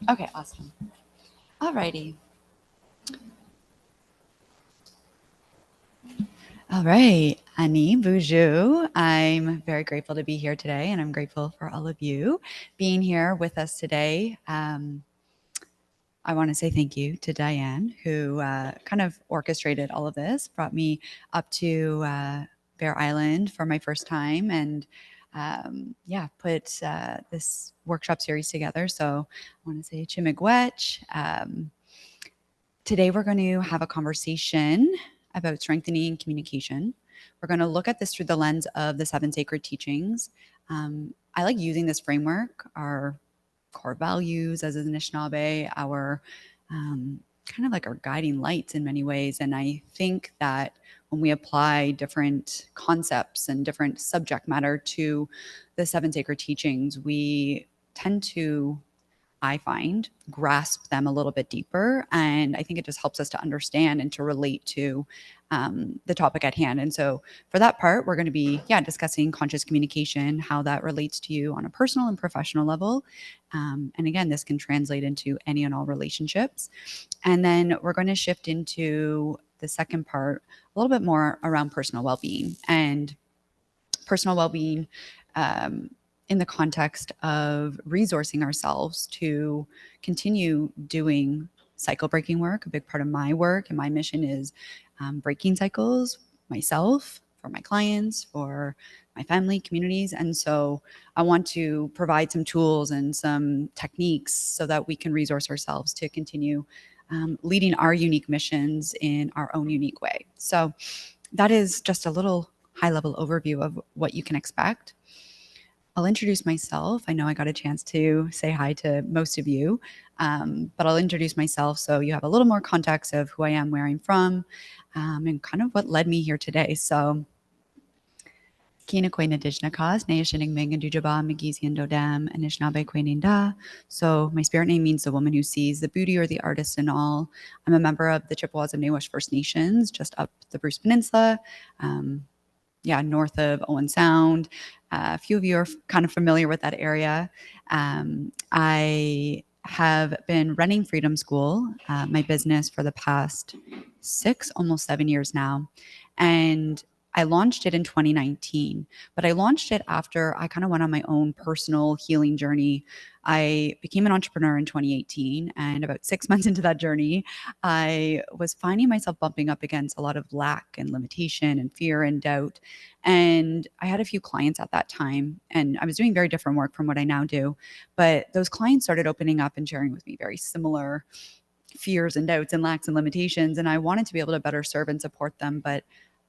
Okay, awesome. Alrighty. All right, Annie, bonjour. I'm very grateful to be here today, and I'm grateful for all of you being here with us today. I want to say thank you to Diane, who kind of orchestrated all of this, brought me up to Bear Island for my first time, and put this workshop series together. So I want to say Chimigwech. Today we're going to have a conversation about strengthening communication. We're going to look at this through the lens of the 7 sacred teachings. I like using this framework, our core values as an Anishinaabe, our kind of like our guiding lights in many ways. And I think that when we apply different concepts and different subject matter to the 7 sacred teachings, we tend to, I find, grasp them a little bit deeper. And I think it just helps us to understand and to relate to the topic at hand. And so for that part, we're going to be, discussing conscious communication, how that relates to you on a personal and professional level. And again, this can translate into any and all relationships. And then we're going to shift into the second part, a little bit more around personal well-being and personal well-being, in the context of resourcing ourselves to continue doing cycle breaking work. A big part of my work and my mission is breaking cycles myself, for my clients, for my family, communities. And so I want to provide some tools and some techniques so that we can resource ourselves to continue leading our unique missions in our own unique way. So that is just a little high-level overview of what you can expect. I'll introduce myself. I know I got a chance to say hi to most of you, but I'll introduce myself so you have a little more context of who I am, where I'm from, and kind of what led me here today. So, Kina Kwe Nadishna Kaz, Nayashining Ming and Dujaba, Magizian Dodam, Anishinaabe Kwe Ninda. So, my spirit name means the woman who sees the beauty or the artist in all. I'm a member of the Chippewas of Nawash First Nations, just up the Bruce Peninsula. North of Owen Sound. A few of you are kind of familiar with that area. I have been running Freedom School, my business, for the past 6, almost 7 years now. And I launched it in 2019, but I launched it after I kind of went on my own personal healing journey. I became an entrepreneur in 2018, and about 6 months into that journey, I was finding myself bumping up against a lot of lack and limitation and fear and doubt. And I had a few clients at that time, and I was doing very different work from what I now do. But those clients started opening up and sharing with me very similar fears and doubts and lacks and limitations. And I wanted to be able to better serve and support them. But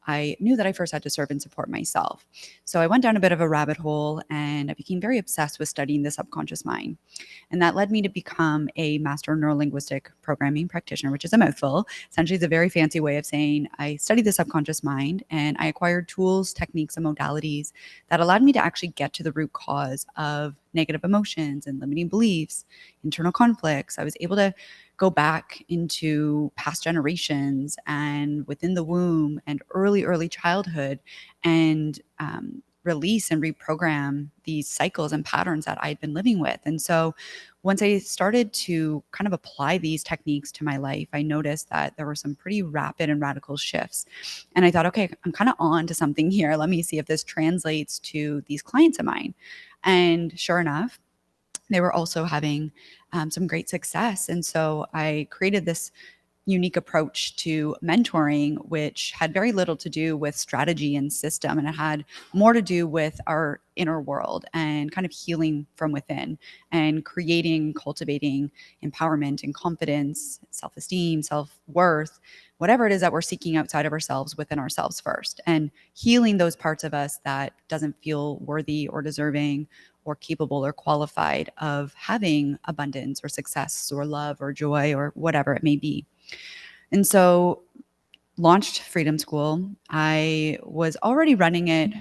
I knew that I first had to serve and support myself. So I went down a bit of a rabbit hole, and I became very obsessed with studying the subconscious mind. And that led me to become a master neurolinguistic programming practitioner, which is a mouthful. Essentially, it's a very fancy way of saying I studied the subconscious mind, and I acquired tools, techniques, and modalities that allowed me to actually get to the root cause of negative emotions and limiting beliefs, internal conflicts. I was able to go back into past generations and within the womb and early childhood and release and reprogram these cycles and patterns that I'd been living with. And so once I started to kind of apply these techniques to my life, I noticed that there were some pretty rapid and radical shifts. And I thought, okay, I'm kind of on to something here. Let me see if this translates to these clients of mine. And sure enough, they were also having some great success. And so I created this unique approach to mentoring, which had very little to do with strategy and system. And it had more to do with our inner world and kind of healing from within and creating, cultivating empowerment and confidence, self-esteem, self-worth, whatever it is that we're seeking outside of ourselves, within ourselves first, and healing those parts of us that doesn't feel worthy or deserving or capable or qualified of having abundance or success or love or joy or whatever it may be. And so launched Freedom School. I was already running it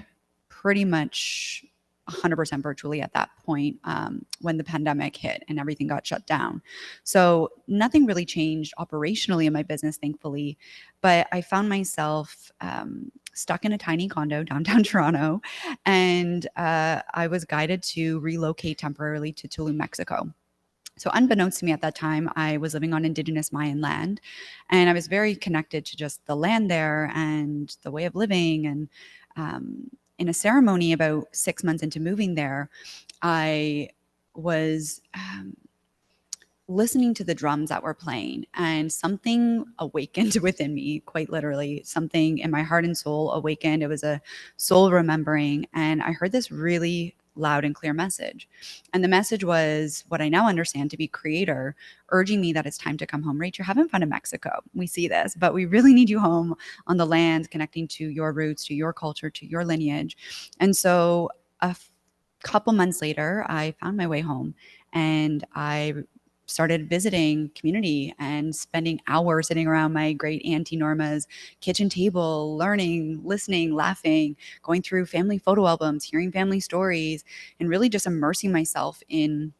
pretty much 100% virtually at that point when the pandemic hit and everything got shut down. So nothing really changed operationally in my business, thankfully, but I found myself stuck in a tiny condo downtown Toronto, and I was guided to relocate temporarily to Tulum, Mexico. So, unbeknownst to me at that time, I was living on Indigenous Mayan land, and I was very connected to just the land there and the way of living. And in a ceremony about 6 months into moving there, I was listening to the drums that were playing, and something awakened within me, quite literally. Something in my heart and soul awakened. It was a soul remembering, and I heard this really loud and clear message. And the message was what I now understand to be Creator urging me that it's time to come home. Rach, you're having fun in Mexico. We see this, but we really need you home on the land, connecting to your roots, to your culture, to your lineage. And so couple months later, I found my way home, and I started visiting community and spending hours sitting around my great Auntie Norma's kitchen table, learning, listening, laughing, going through family photo albums, hearing family stories, and really just immersing myself in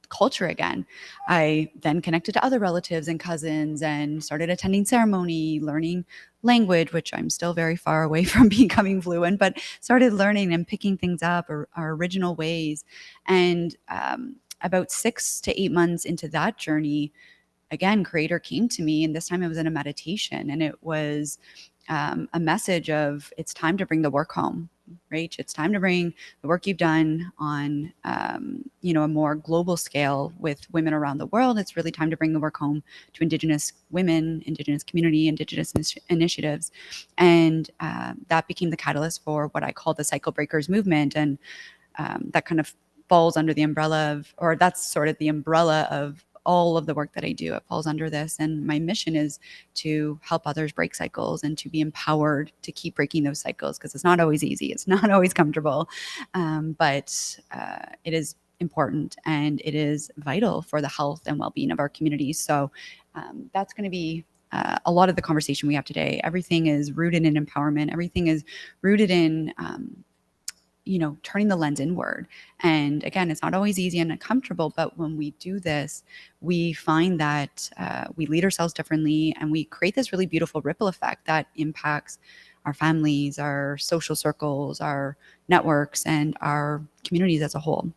culture again. I then connected to other relatives and cousins and started attending ceremony, learning language, which I'm still very far away from becoming fluent, but started learning and picking things up, or our original ways. And about 6 to 8 months into that journey, again, Creator came to me, and this time it was in a meditation, and it was a message of it's time to bring the work home, right? It's time to bring the work you've done on, a more global scale with women around the world. It's really time to bring the work home to Indigenous women, Indigenous community, Indigenous initiatives. And that became the catalyst for what I call the Cycle Breakers movement. And that kind of falls under the umbrella of, or that's sort of the umbrella of all of the work that I do. It falls under this. And my mission is to help others break cycles and to be empowered to keep breaking those cycles, because it's not always easy. It's not always comfortable, but it is important, and it is vital for the health and well-being of our communities. So that's going to be a lot of the conversation we have today. Everything is rooted in empowerment. Everything is rooted in turning the lens inward. And again, it's not always easy and uncomfortable, but when we do this, we find that we lead ourselves differently, and we create this really beautiful ripple effect that impacts our families, our social circles, our networks, and our communities as a whole.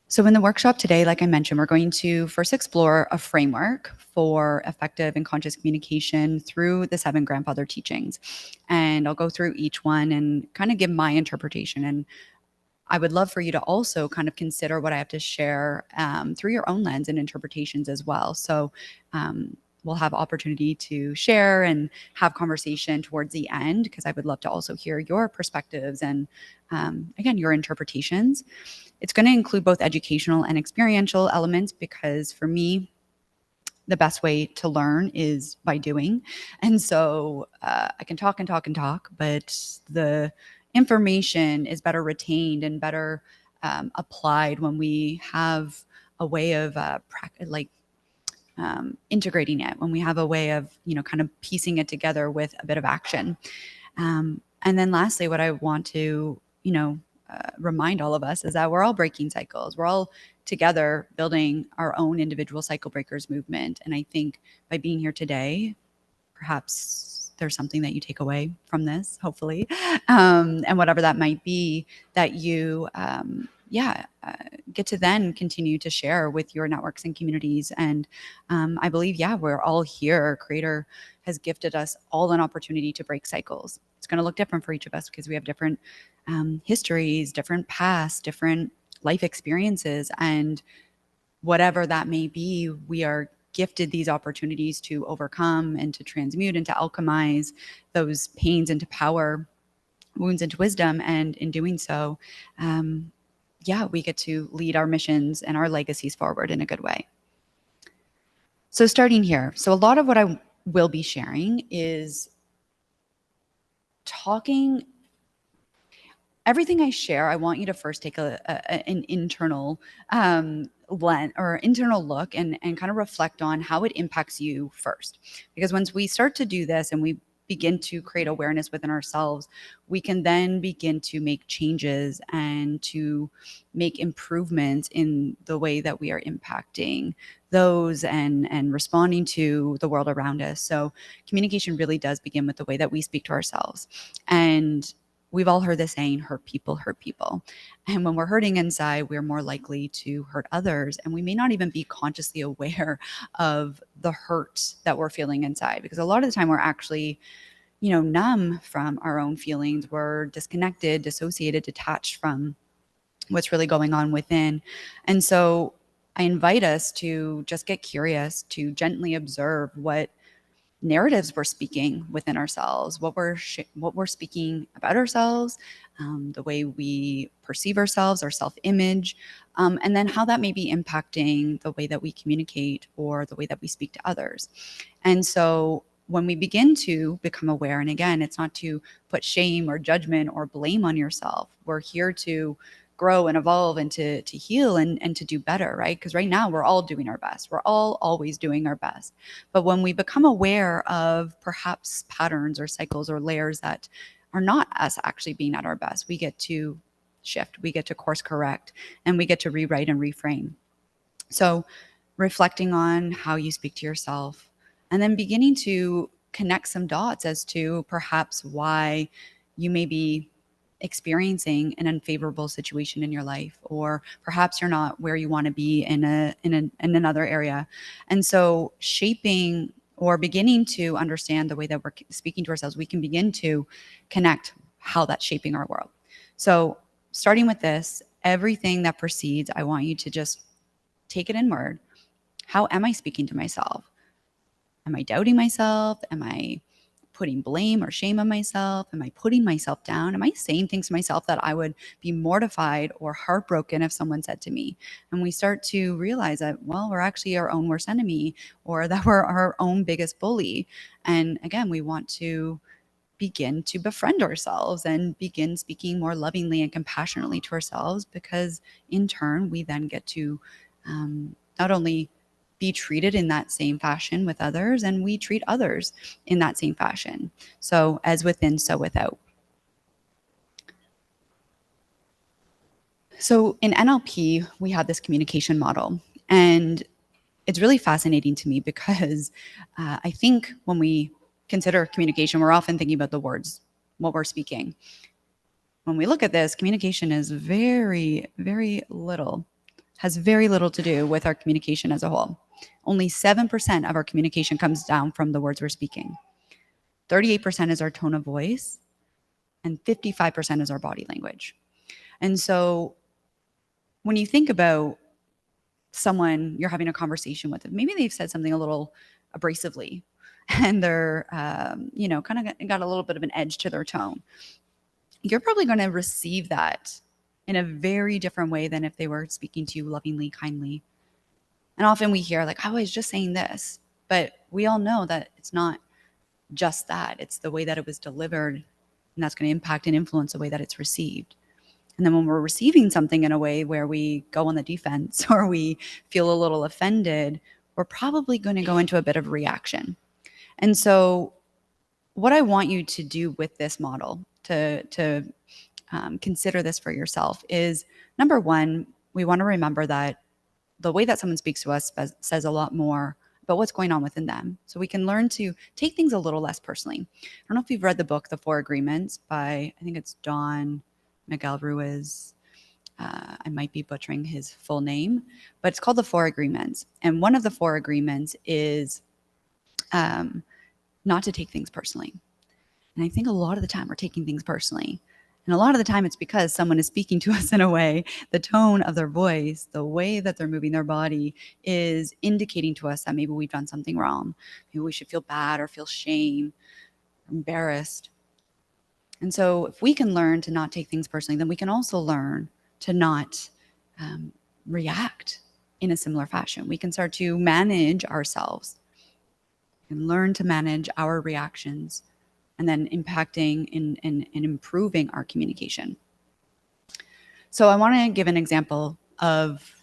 So in the workshop today, like I mentioned, we're going to first explore a framework for effective and conscious communication through the 7 grandfather teachings. And I'll go through each one and kind of give my interpretation. And I would love for you to also kind of consider what I have to share through your own lens and interpretations as well. So we'll have opportunity to share and have conversation towards the end, because I would love to also hear your perspectives and, again, your interpretations. It's going to include both educational and experiential elements, because for me, the best way to learn is by doing. And so I can talk and talk and talk, but the information is better retained and better applied when we have a way of integrating it, when we have a way of, kind of piecing it together with a bit of action. And then lastly, what I want to, remind all of us is that we're all breaking cycles. We're all together building our own individual cycle breakers movement. And I think by being here today, perhaps there's something that you take away from this, hopefully, and whatever that might be, that you, get to then continue to share with your networks and communities. And I believe, we're all here. Creator has gifted us all an opportunity to break cycles. It's going to look different for each of us, because we have different histories, different pasts, different life experiences, and whatever that may be, we are gifted these opportunities to overcome and to transmute and to alchemize those pains into power, wounds into wisdom. And in doing so, we get to lead our missions and our legacies forward in a good way. So starting here, so a lot of what I will be sharing is talking. Everything I share, I want you to first take an internal lens or internal look and kind of reflect on how it impacts you first. Because once we start to do this and we begin to create awareness within ourselves, we can then begin to make changes and to make improvements in the way that we are impacting those and responding to the world around us. So communication really does begin with the way that we speak to ourselves. And we've all heard the saying, hurt people hurt people. And when we're hurting inside, we're more likely to hurt others. And we may not even be consciously aware of the hurt that we're feeling inside, because a lot of the time we're actually, numb from our own feelings. We're disconnected, dissociated, detached from what's really going on within. And so I invite us to just get curious, to gently observe what narratives we're speaking within ourselves, what we're speaking about ourselves, the way we perceive ourselves, our self-image, and then how that may be impacting the way that we communicate or the way that we speak to others. And so when we begin to become aware, and again, it's not to put shame or judgment or blame on yourself. We're here to grow and evolve and to heal and to do better, right? Because right now we're all doing our best. We're all always doing our best. But when we become aware of perhaps patterns or cycles or layers that are not us actually being at our best, we get to shift, we get to course correct, and we get to rewrite and reframe. So reflecting on how you speak to yourself, and then beginning to connect some dots as to perhaps why you may be experiencing an unfavorable situation in your life, or perhaps you're not where you want to be in another area. And so shaping or beginning to understand the way that we're speaking to ourselves, we can begin to connect how that's shaping our world. So starting with this, everything that precedes, I want you to just take it inward. How am I speaking to myself? Am I doubting myself? Am I putting blame or shame on myself? Am I putting myself down? Am I saying things to myself that I would be mortified or heartbroken if someone said to me? And we start to realize that, well, we're actually our own worst enemy, or that we're our own biggest bully. And again, we want to begin to befriend ourselves and begin speaking more lovingly and compassionately to ourselves, because in turn, we then get to not only be treated in that same fashion with others, and we treat others in that same fashion. So as within, so without. So in NLP, we have this communication model, and it's really fascinating to me because I think when we consider communication, we're often thinking about the words, what we're speaking. When we look at this, communication is very, very little, has very little to do with our communication as a whole. Only 7% of our communication comes down from the words we're speaking. 38% is our tone of voice, and 55% is our body language. And so when you think about someone you're having a conversation with, maybe they've said something a little abrasively, and they're, kind of got a little bit of an edge to their tone, you're probably going to receive that in a very different way than if they were speaking to you lovingly, kindly. And often we hear like, oh, I was just saying this, but we all know that it's not just that. It's the way that it was delivered, and that's going to impact and influence the way that it's received. And then when we're receiving something in a way where we go on the defense or we feel a little offended, we're probably going to go into a bit of reaction. And so what I want you to do with this model, to consider this for yourself, is number one, we want to remember that the way that someone speaks to us says a lot more about what's going on within them. So we can learn to take things a little less personally. I don't know if you've read the book, The Four Agreements by, I think it's Don Miguel Ruiz. I might be butchering his full name, but it's called The Four Agreements. And one of the four agreements is not to take things personally. And I think a lot of the time we're taking things personally. And a lot of the time it's because someone is speaking to us in a way, the tone of their voice, the way that they're moving their body is indicating to us that maybe we've done something wrong. Maybe we should feel bad or feel shame, or embarrassed. And so if we can learn to not take things personally, then we can also learn to not react in a similar fashion. We can start to manage ourselves and learn to manage our reactions, and then impacting and improving our communication. So I want to give an example of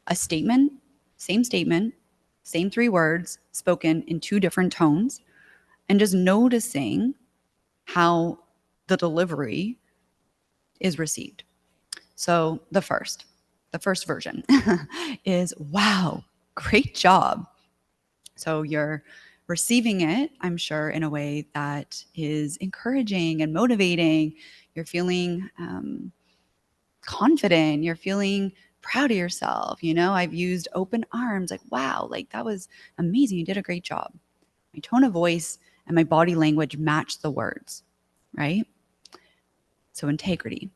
a statement, same three words spoken in two different tones. and just noticing how the delivery is received. So the first version is, wow, great job. So you're receiving it, I'm sure, in a way that is encouraging and motivating. You're feeling confident. You're feeling proud of yourself. I've used open arms, like, wow, like that was amazing. You did a great job. My tone of voice and my body language match the words, right? So integrity.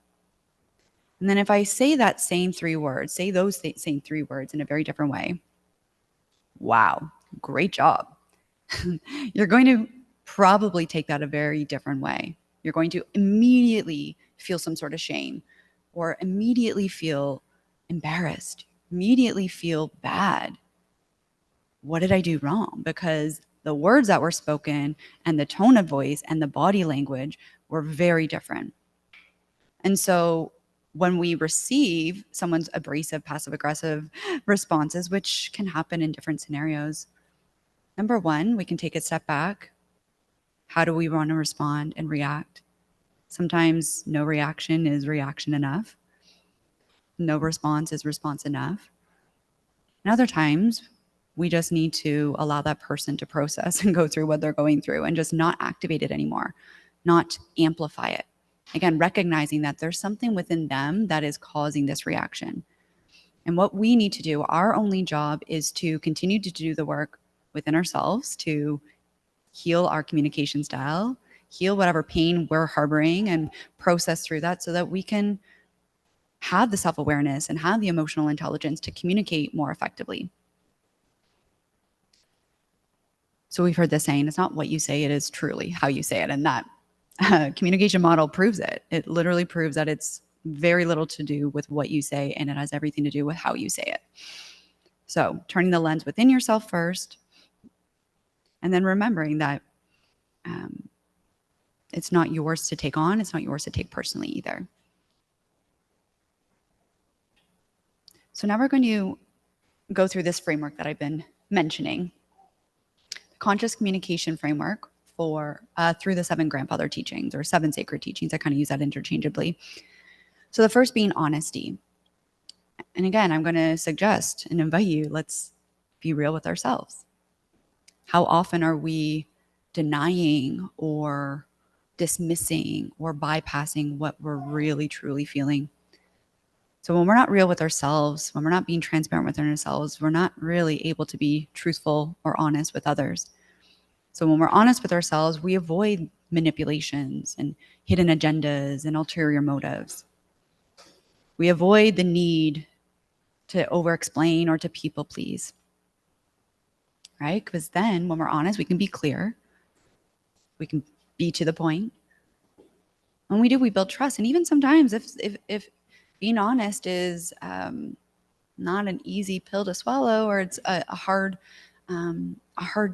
And then if I say that same three words, say those same three words in a very different way, wow, great job. You're going to probably take that a very different way. You're going to immediately feel some sort of shame or immediately feel embarrassed, immediately feel bad. What did I do wrong? Because the words that were spoken and the tone of voice and the body language were very different. And so when we receive someone's abrasive, passive aggressive responses, which can happen in different scenarios, number one, we can take a step back. How do we want to respond and react? Sometimes no reaction is reaction enough. No response is response enough. And other times, we just need to allow that person to process and go through what they're going through and just not activate it anymore, not amplify it. Again, recognizing that there's something within them that is causing this reaction. And what we need to do, our only job is to continue to do the work within ourselves to heal our communication style, heal whatever pain we're harboring, and process through that so that we can have the self-awareness and have the emotional intelligence to communicate more effectively. So we've heard this saying, it's not what you say, it is truly how you say it. And that communication model proves it. It literally proves that it's very little to do with what you say, and it has everything to do with how you say it. So turning the lens within yourself first, and then remembering that it's not yours to take on. It's not yours to take personally either. So now we're going to go through this framework that I've been mentioning, the conscious communication framework for through the 7 grandfather teachings or 7 sacred teachings. I kind of use that interchangeably. So the first being honesty. And again, I'm going to suggest and invite you, let's be real with ourselves. How often are we denying or dismissing or bypassing what we're really truly feeling? So when we're not real with ourselves, when we're not being transparent with ourselves, we're not really able to be truthful or honest with others. So when we're honest with ourselves, we avoid manipulations and hidden agendas and ulterior motives. We avoid the need to over-explain or to people please, right? Because then when we're honest, we can be clear. We can be to the point. When we do, we build trust. And even sometimes if being honest is not an easy pill to swallow, or it's a hard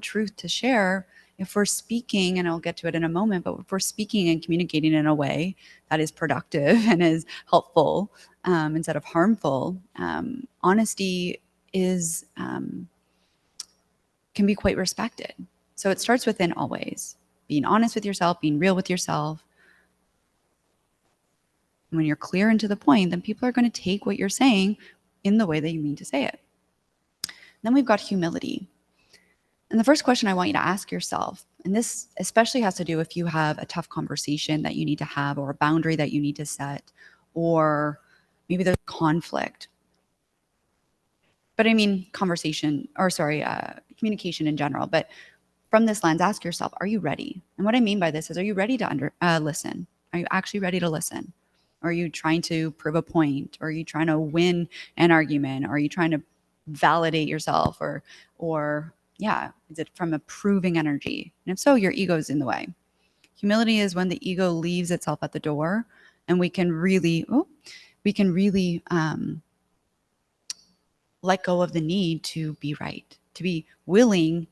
truth to share, if we're speaking, and I'll get to it in a moment, but if we're speaking and communicating in a way that is productive and is helpful instead of harmful, honesty is can be quite respected. So it starts within always. Being honest with yourself, being real with yourself. And when you're clear and to the point, then people are going to take what you're saying in the way that you mean to say it. Then we've got humility. And the first question I want you to ask yourself, and this especially has to do if you have a tough conversation that you need to have, or a boundary that you need to set, or maybe there's conflict. But I mean communication in general. But from this lens, ask yourself, are you ready? And what I mean by this is, are you ready to listen? Are you actually ready to listen? Or are you trying to prove a point? Or are you trying to win an argument? Or are you trying to validate yourself? Or yeah, is it from a proving energy? And if so, your ego is in the way. Humility is when the ego leaves itself at the door, and we can really let go of the need to be right, to be willing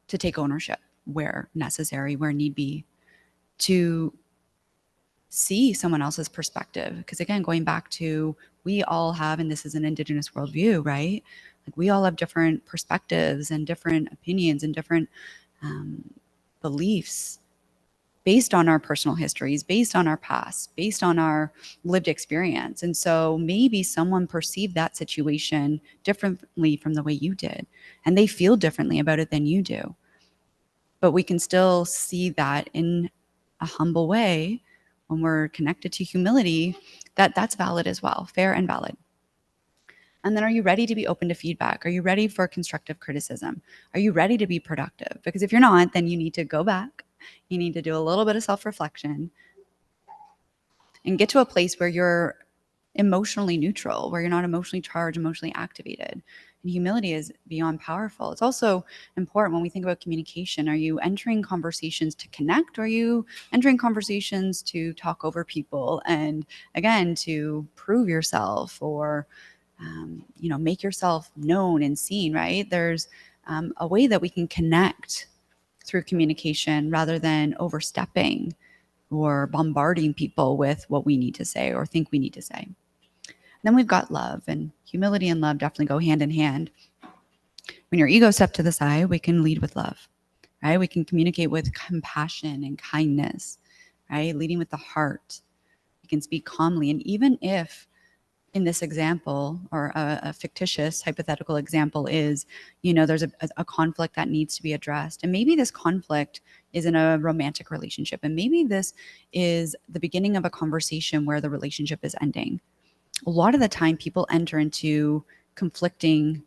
to take ownership where necessary, where need be, to see someone else's perspective. Because again, going back to, we all have, and this is an Indigenous worldview, right? Like we all have different perspectives and different opinions and different beliefs based on our personal histories, based on our past, based on our lived experience. And so maybe someone perceived that situation differently from the way you did, and they feel differently about it than you do. But we can still see that in a humble way when we're connected to humility, that that's valid as well, fair and valid. And then, are you ready to be open to feedback? Are you ready for constructive criticism? Are you ready to be productive? Because if you're not, then you need to go back. You need to do a little bit of self reflection and get to a place where you're emotionally neutral, where you're not emotionally charged, emotionally activated. And humility is beyond powerful. It's also important when we think about communication. Are you entering conversations to connect? Or are you entering conversations to talk over people and, again, to prove yourself or make yourself known and seen, right? There's a way that we can connect through communication rather than overstepping or bombarding people with what we need to say or think we need to say. Then we've got love, and humility and love definitely go hand in hand. When your ego steps to the side, we can lead with love, right? We can communicate with compassion and kindness, right? Leading with the heart. We can speak calmly. And even if in this example, or a fictitious hypothetical example is, there's a conflict that needs to be addressed. And maybe this conflict is in a romantic relationship. And maybe this is the beginning of a conversation where the relationship is ending. A lot of the time people enter into conflicting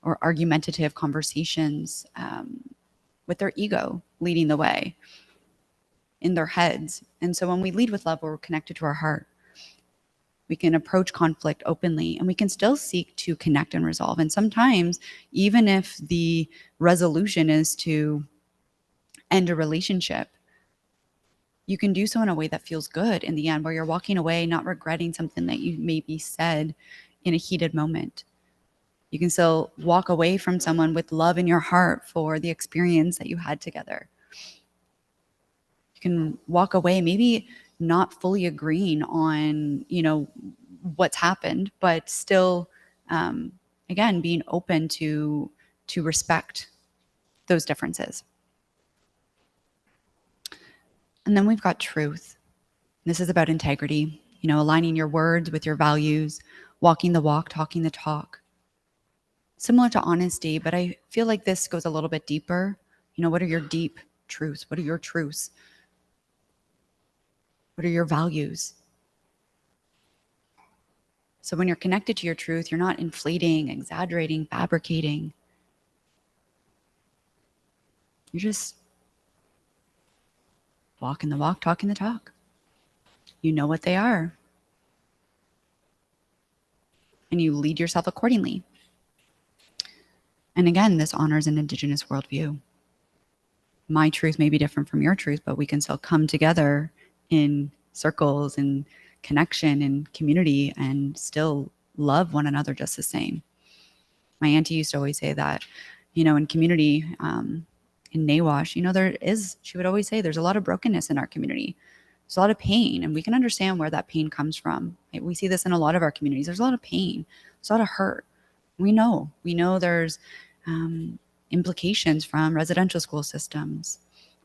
or argumentative conversations with their ego leading the way in their heads. And so when we lead with love, we're connected to our heart. We can approach conflict openly, and we can still seek to connect and resolve. And sometimes, even if the resolution is to end a relationship, you can do so in a way that feels good in the end, where you're walking away not regretting something that you maybe said in a heated moment. You can still walk away from someone with love in your heart for the experience that you had together. You can walk away maybe not fully agreeing on, what's happened, but still, again, being open to respect those differences. And then we've got truth. This is about integrity, aligning your words with your values, walking the walk, talking the talk. Similar to honesty, but I feel like this goes a little bit deeper. What are your deep truths? What are your truths? What are your values? So when you're connected to your truth, you're not inflating, exaggerating, fabricating. You're just walking the walk, talking the talk. You know what they are. And you lead yourself accordingly. And again, this honors an Indigenous worldview. My truth may be different from your truth, but we can still come together in circles and connection and community and still love one another just the same. My auntie used to always say that, in community, in Nawash, she would always say there's a lot of brokenness in our community. There's a lot of pain, and we can understand where that pain comes from. Right? We see this in a lot of our communities. There's a lot of pain. There's a lot of hurt. We know there's implications from residential school systems.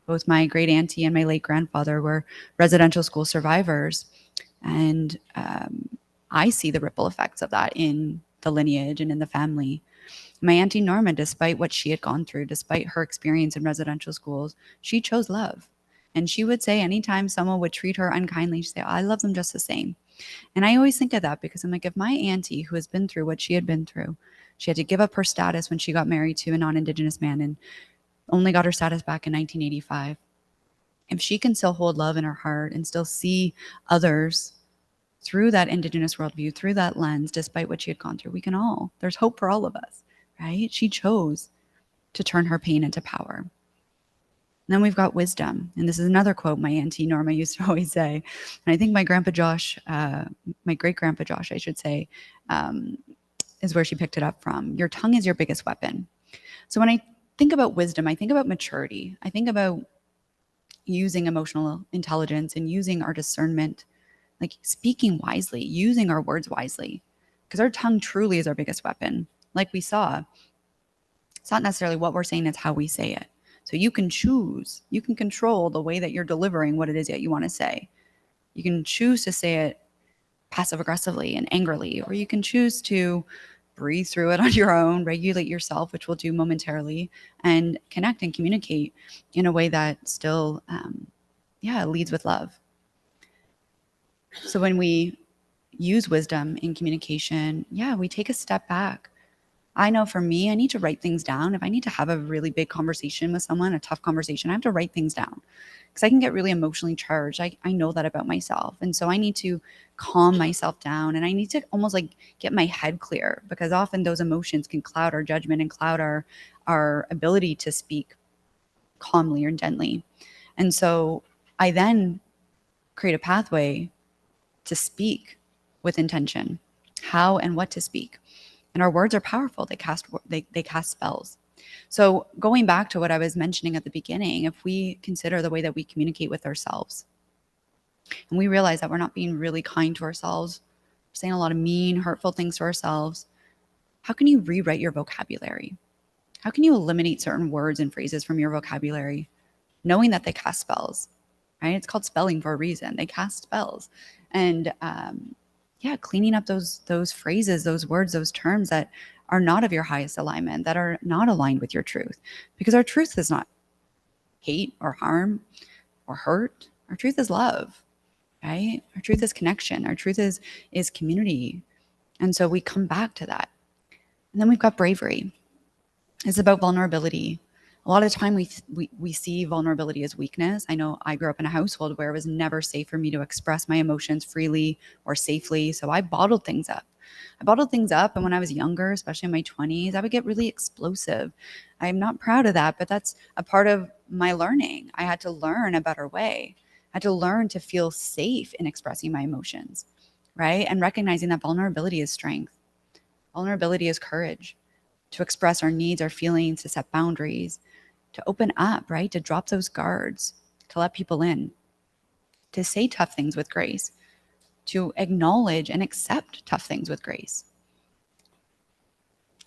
Both my great auntie and my late grandfather were residential school survivors. And I see the ripple effects of that in the lineage and in the family. My auntie Norma, despite what she had gone through, despite her experience in residential schools, she chose love. And she would say anytime someone would treat her unkindly, she'd say, I love them just the same. And I always think of that because I'm like, if my auntie, who has been through what she had been through, she had to give up her status when she got married to a non-Indigenous man and only got her status back in 1985. If she can still hold love in her heart and still see others through that Indigenous worldview, through that lens, despite what she had gone through, we can all, there's hope for all of us, right? She chose to turn her pain into power. And then we've got wisdom. And this is another quote my auntie Norma used to always say. And I think my grandpa Josh, my great grandpa Josh, I should say, is where she picked it up from. Your tongue is your biggest weapon. So when I think about wisdom, I think about maturity. I think about using emotional intelligence and using our discernment, like speaking wisely, using our words wisely, because our tongue truly is our biggest weapon. Like we saw, it's not necessarily what we're saying, it's how we say it. So you can choose, you can control the way that you're delivering what it is that you want to say. You can choose to say it passive aggressively and angrily, or you can choose to breathe through it on your own, regulate yourself, which we'll do momentarily, and connect and communicate in a way that still, leads with love. So when we use wisdom in communication, we take a step back. I know for me, I need to write things down. If I need to have a really big conversation with someone, a tough conversation, I have to write things down because I can get really emotionally charged. I know that about myself. And so I need to calm myself down, and I need to almost like get my head clear, because often those emotions can cloud our judgment and cloud our ability to speak calmly or gently. And so I then create a pathway to speak with intention, how and what to speak. And our words are powerful. They cast spells. So going back to what I was mentioning at the beginning, if we consider the way that we communicate with ourselves, and we realize that we're not being really kind to ourselves, we're saying a lot of mean, hurtful things to ourselves, how can you rewrite your vocabulary? How can you eliminate certain words and phrases from your vocabulary, knowing that they cast spells, right? It's called spelling for a reason. They cast spells. And cleaning up those phrases, those words, those terms that are not of your highest alignment, that are not aligned with your truth. Because our truth is not hate or harm or hurt. Our truth is love, right? Our truth is connection. Our truth is community. And so we come back to that. And then we've got bravery. It's about vulnerability. A lot of the time we see vulnerability as weakness. I know I grew up in a household where it was never safe for me to express my emotions freely or safely. So I bottled things up. And when I was younger, especially in my 20s, I would get really explosive. I'm not proud of that, but that's a part of my learning. I had to learn a better way. I had to learn to feel safe in expressing my emotions, right? And recognizing that vulnerability is strength. Vulnerability is courage to express our needs, our feelings, to set boundaries, to open up, right? To drop those guards, to let people in, to say tough things with grace, to acknowledge and accept tough things with grace.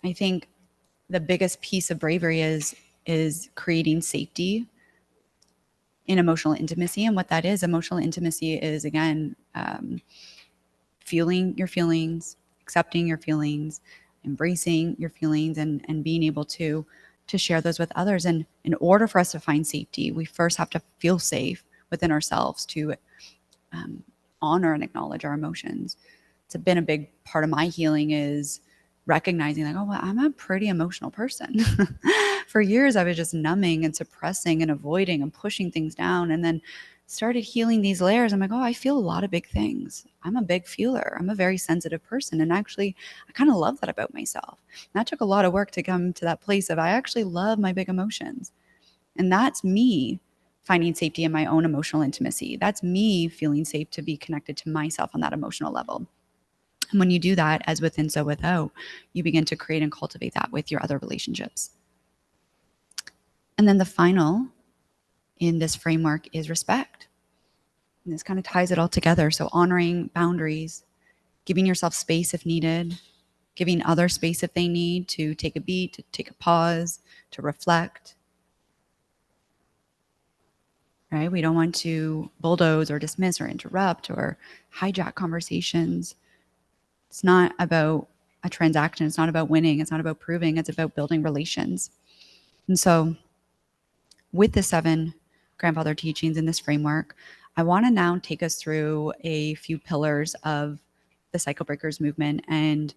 I think the biggest piece of bravery is creating safety in emotional intimacy. And what that is, emotional intimacy is, again, feeling your feelings, accepting your feelings, embracing your feelings, and being able to share those with others. And in order for us to find safety, we first have to feel safe within ourselves to honor and acknowledge our emotions. It's been a big part of my healing, is recognizing like, oh, well, I'm a pretty emotional person. For years, I was just numbing and suppressing and avoiding and pushing things down, and then started healing these layers. I'm like, oh, I feel a lot of big things. I'm a big feeler. I'm a very sensitive person. And actually, I kind of love that about myself. And that took a lot of work to come to that place of I actually love my big emotions. And that's me finding safety in my own emotional intimacy. That's me feeling safe to be connected to myself on that emotional level. And when you do that, as within, so without, you begin to create and cultivate that with your other relationships. And then the final in this framework is respect. And this kind of ties it all together. So honoring boundaries, giving yourself space if needed, giving others space if they need to take a beat, to take a pause, to reflect. Right? We don't want to bulldoze or dismiss or interrupt or hijack conversations. It's not about a transaction. It's not about winning. It's not about proving. It's about building relations. And so with the 7 grandfather teachings in this framework, I want to now take us through a few pillars of the Cycle Breakers movement and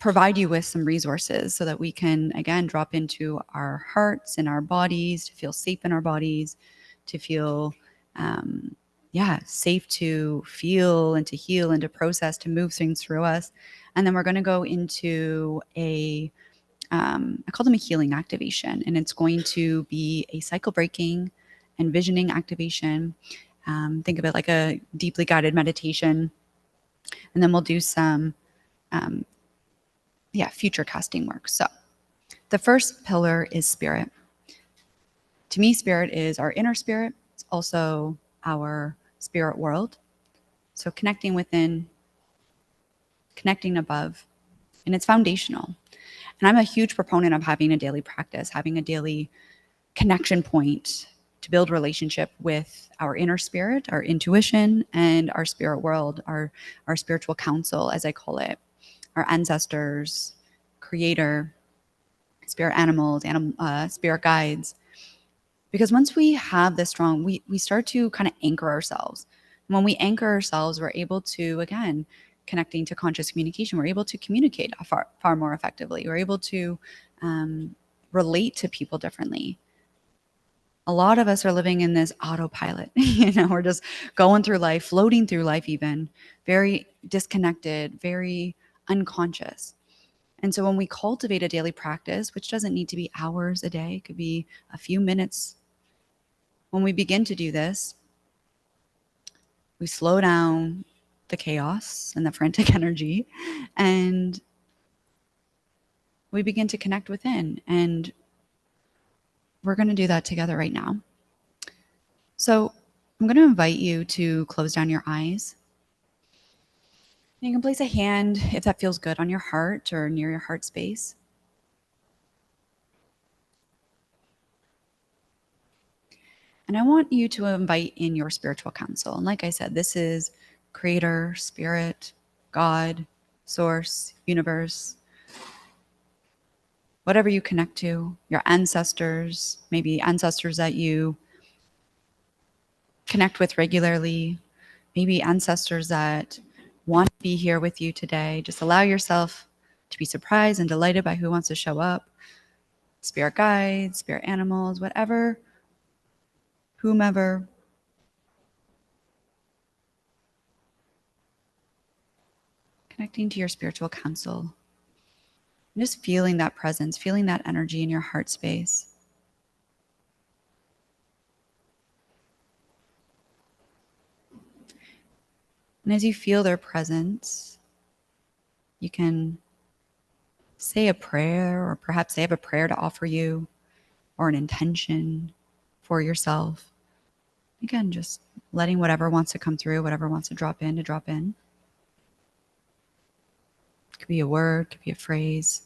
provide you with some resources so that we can, again, drop into our hearts and our bodies, to feel safe in our bodies, to feel safe to feel and to heal and to process, to move things through us. And then we're going to go into I call them a healing activation, and it's going to be a cycle breaking and visioning activation. Think of it like a deeply guided meditation. And then we'll do some future casting work. So the first pillar is spirit. To me, spirit is our inner spirit. It's also our spirit world. So connecting within, connecting above, and it's foundational. And I'm a huge proponent of having a daily practice, having a daily connection point to build relationship with our inner spirit, our intuition, and our spirit world, our spiritual council, as I call it, our ancestors, creator, spirit animals, spirit guides. Because once we have this strong, we start to kind of anchor ourselves. And when we anchor ourselves, we're able to, again, connecting to conscious communication, we're able to communicate far more effectively. We're able to relate to people differently. A lot of us are living in this autopilot. We're just going through life, floating through life, even very disconnected, very unconscious. And so when we cultivate a daily practice, which doesn't need to be hours a day, it could be a few minutes. When we begin to do this, we slow down the chaos and the frantic energy, and we begin to connect within. And we're going to do that together right now. So I'm going to invite you to close down your eyes. You can place a hand, if that feels good, on your heart or near your heart space. And I want you to invite in your spiritual counsel. And like I said, this is creator, spirit, God, source, universe, whatever you connect to, your ancestors, maybe ancestors that you connect with regularly, maybe ancestors that want to be here with you today. Just allow yourself to be surprised and delighted by who wants to show up. Spirit guides, spirit animals, whatever, whomever. Connecting to your spiritual counsel. And just feeling that presence, feeling that energy in your heart space. And as you feel their presence, you can say a prayer, or perhaps they have a prayer to offer you, or an intention for yourself. Again, just letting whatever wants to come through, whatever wants to drop in, to drop in. It could be a word, could be a phrase.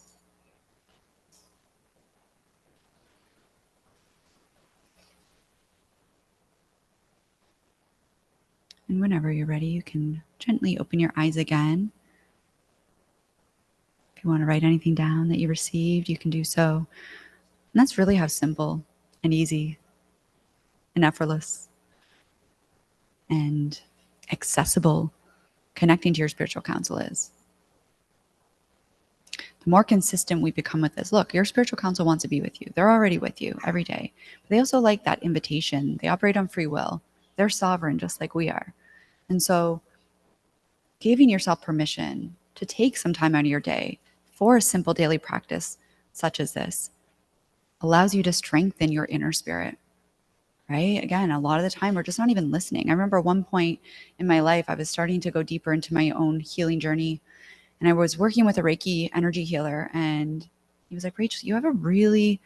And whenever you're ready, you can gently open your eyes again. If you want to write anything down that you received, you can do so. And that's really how simple and easy and effortless and accessible connecting to your spiritual counsel is. The more consistent we become with this, look, your spiritual counsel wants to be with you. They're already with you every day. But they also like that invitation. They operate on free will. They're sovereign, just like we are. And so giving yourself permission to take some time out of your day for a simple daily practice such as this allows you to strengthen your inner spirit, right? Again, a lot of the time we're just not even listening. I remember one point in my life, I was starting to go deeper into my own healing journey, and I was working with a Reiki energy healer, and he was like, Rachel, you have a really,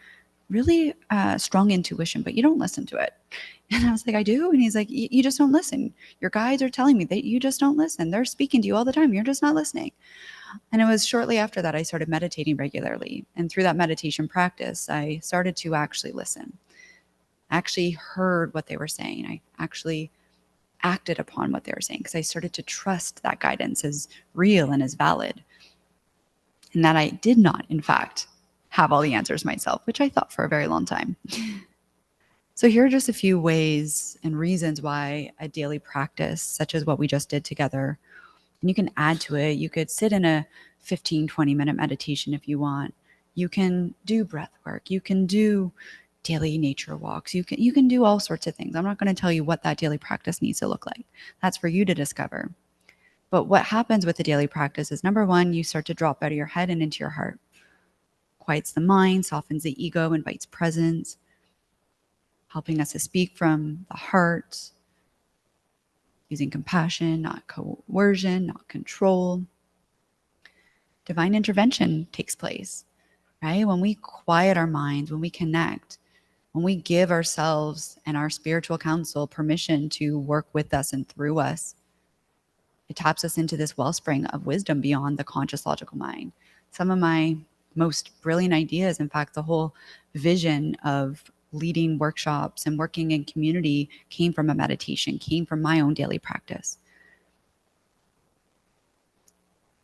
really strong intuition, but you don't listen to it. And I was like, I do. And he's like, you just don't listen. Your guides are telling me that you just don't listen. They're speaking to you all the time. You're just not listening. And it was shortly after that I started meditating regularly. And through that meditation practice, I started to actually listen. I actually heard what they were saying. I actually acted upon what they were saying because I started to trust that guidance as real and as valid. And that I did not, in fact, have all the answers myself, which I thought for a very long time. So here are just a few ways and reasons why a daily practice, such as what we just did together, and you can add to it. You could sit in a 15, 20-minute meditation if you want. You can do breath work. You can do daily nature walks. You can do all sorts of things. I'm not going to tell you what that daily practice needs to look like. That's for you to discover. But what happens with the daily practice is, number one, you start to drop out of your head and into your heart. Quiets the mind, softens the ego, invites presence, helping us to speak from the heart, using compassion, not coercion, not control. Divine intervention takes place, right? When we quiet our minds, when we connect, when we give ourselves and our spiritual counsel permission to work with us and through us, it taps us into this wellspring of wisdom beyond the conscious logical mind. Some of my most brilliant ideas, in fact, the whole vision of leading workshops and working in community came from a meditation, came from my own daily practice.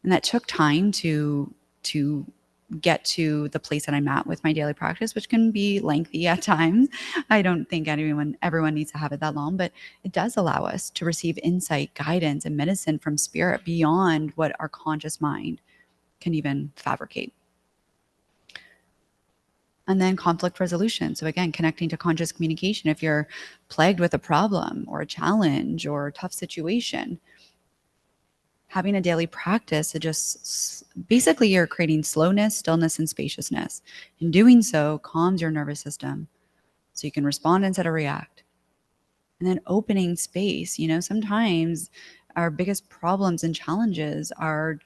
And that took time to get to the place that I'm at with my daily practice, which can be lengthy at times. I don't think everyone needs to have it that long, but it does allow us to receive insight, guidance, and medicine from spirit beyond what our conscious mind can even fabricate. And then conflict resolution. So again, connecting to conscious communication. If you're plagued with a problem or a challenge or a tough situation, having a daily practice, it just basically you're creating slowness, stillness, and spaciousness. In doing so, calms your nervous system so you can respond instead of react. And then opening space. Sometimes our biggest problems and challenges are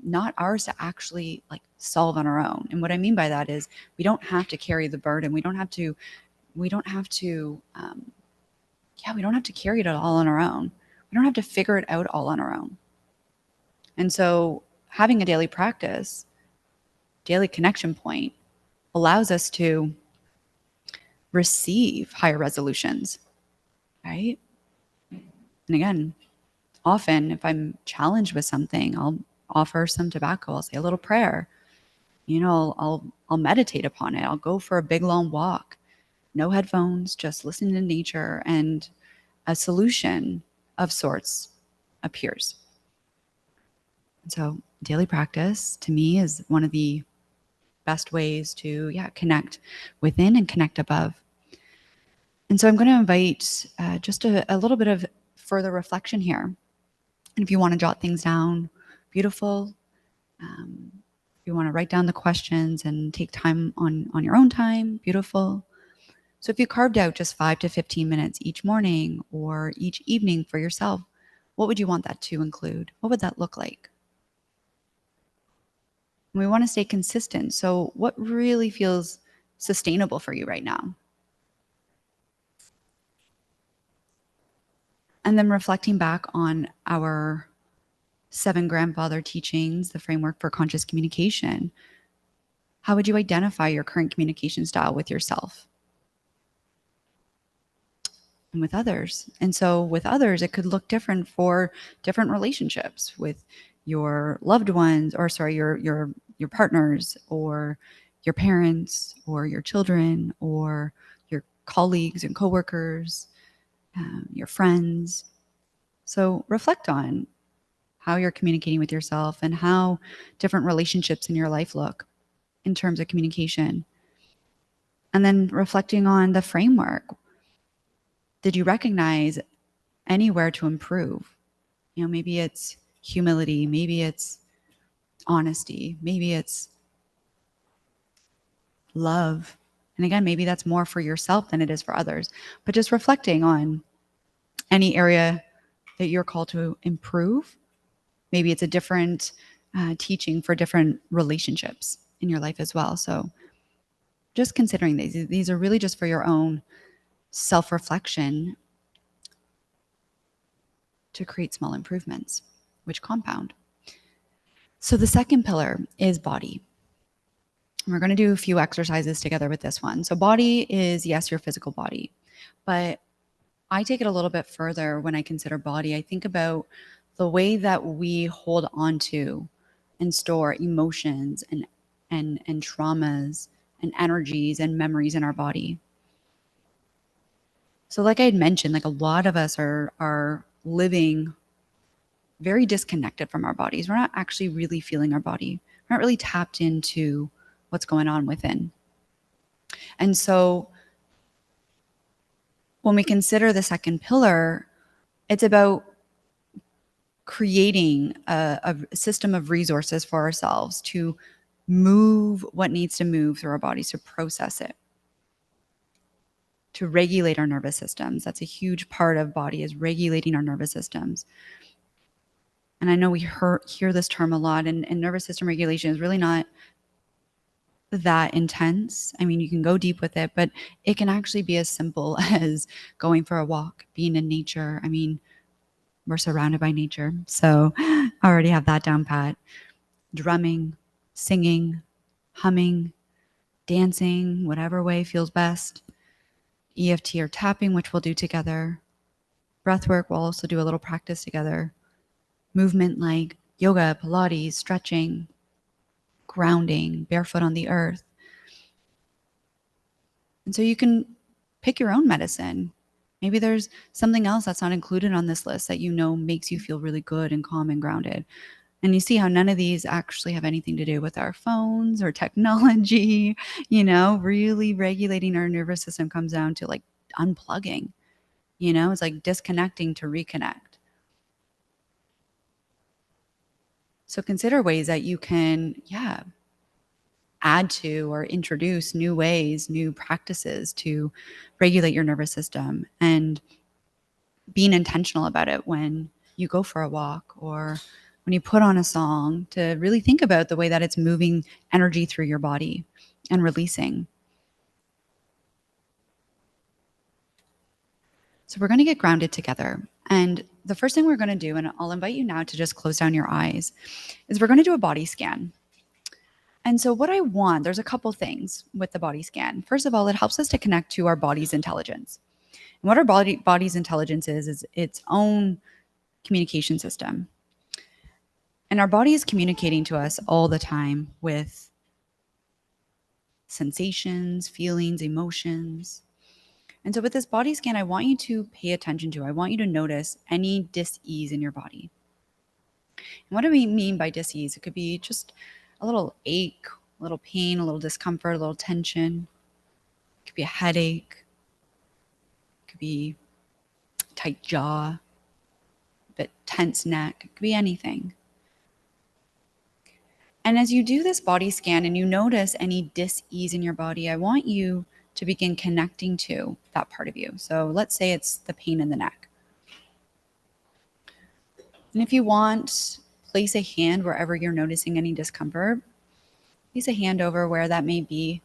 not ours to actually solve on our own. And what I mean by that is we don't have to carry the burden. We don't have to carry it all on our own. We don't have to figure it out all on our own. And so having a daily practice, daily connection point, allows us to receive higher resolutions, right? And again, often if I'm challenged with something, I'll offer some tobacco. I'll say a little prayer. I'll meditate upon it. I'll go for a big long walk. No headphones, just listening to nature, and a solution of sorts appears. And so daily practice to me is one of the best ways to connect within and connect above. And so I'm going to invite just a little bit of further reflection here. And if you want to jot things down, beautiful. If you want to write down the questions and take time on your own time, beautiful. So if you carved out just 5 to 15 minutes each morning or each evening for yourself, what would you want that to include? What would that look like? And we want to stay consistent. So what really feels sustainable for you right now? And then reflecting back on our 7 grandfather teachings, the framework for conscious communication, how would you identify your current communication style with yourself and with others? And so with others, it could look different for different relationships with your loved ones, or your partners, or your parents, or your children, or your colleagues and coworkers, your friends. So reflect on how you're communicating with yourself and how different relationships in your life look in terms of communication. And then reflecting on the framework. Did you recognize anywhere to improve? Maybe it's humility, maybe it's honesty, maybe it's love. And again, maybe that's more for yourself than it is for others. But just reflecting on any area that you're called to improve. Maybe it's a different teaching for different relationships in your life as well. So just considering these are really just for your own self-reflection to create small improvements, which compound. So the second pillar is body. And we're going to do a few exercises together with this one. So body is, yes, your physical body, but I take it a little bit further when I consider body. I think about the way that we hold on to and store emotions and traumas and energies and memories in our body. So like I had mentioned, a lot of us are living very disconnected from our bodies. We're not actually really feeling our body. We're not really tapped into what's going on within. And so when we consider the second pillar, it's about creating a system of resources for ourselves to move what needs to move through our bodies, to process it, to regulate our nervous systems. That's a huge part of body, is regulating our nervous systems. And I know we hear this term a lot, and nervous system regulation is really not that intense. I mean, you can go deep with it, but it can actually be as simple as going for a walk, being in nature. I mean, we're surrounded by nature, so I already have that down pat. Drumming, singing, humming, dancing, whatever way feels best. EFT or tapping, which we'll do together. Breath work, we'll also do a little practice together. Movement like yoga, Pilates, stretching, grounding, barefoot on the earth. And so you can pick your own medicine. Maybe there's something else that's not included on this list that you know makes you feel really good and calm and grounded. And you see how none of these actually have anything to do with our phones or technology. Really regulating our nervous system comes down to like unplugging. It's like disconnecting to reconnect. So consider ways that you can, add to or introduce new ways, new practices to regulate your nervous system, and being intentional about it when you go for a walk or when you put on a song, to really think about the way that it's moving energy through your body and releasing. So we're going to get grounded together. And the first thing we're going to do, and I'll invite you now to just close down your eyes, is we're going to do a body scan. And so what I want, there's a couple things with the body scan. First of all, it helps us to connect to our body's intelligence. And what our body's intelligence is its own communication system. And our body is communicating to us all the time with sensations, feelings, emotions. And so with this body scan, I want you to pay attention to, I want you to notice any dis-ease in your body. And what do we mean by dis-ease? It could be just a little ache, a little pain, a little discomfort, a little tension. It could be a headache. It could be tight jaw, a bit tense neck. It could be anything. And as you do this body scan and you notice any dis-ease in your body, I want you to begin connecting to that part of you. So let's say it's the pain in the neck. And if you want, place a hand wherever you're noticing any discomfort. Place a hand over where that may be,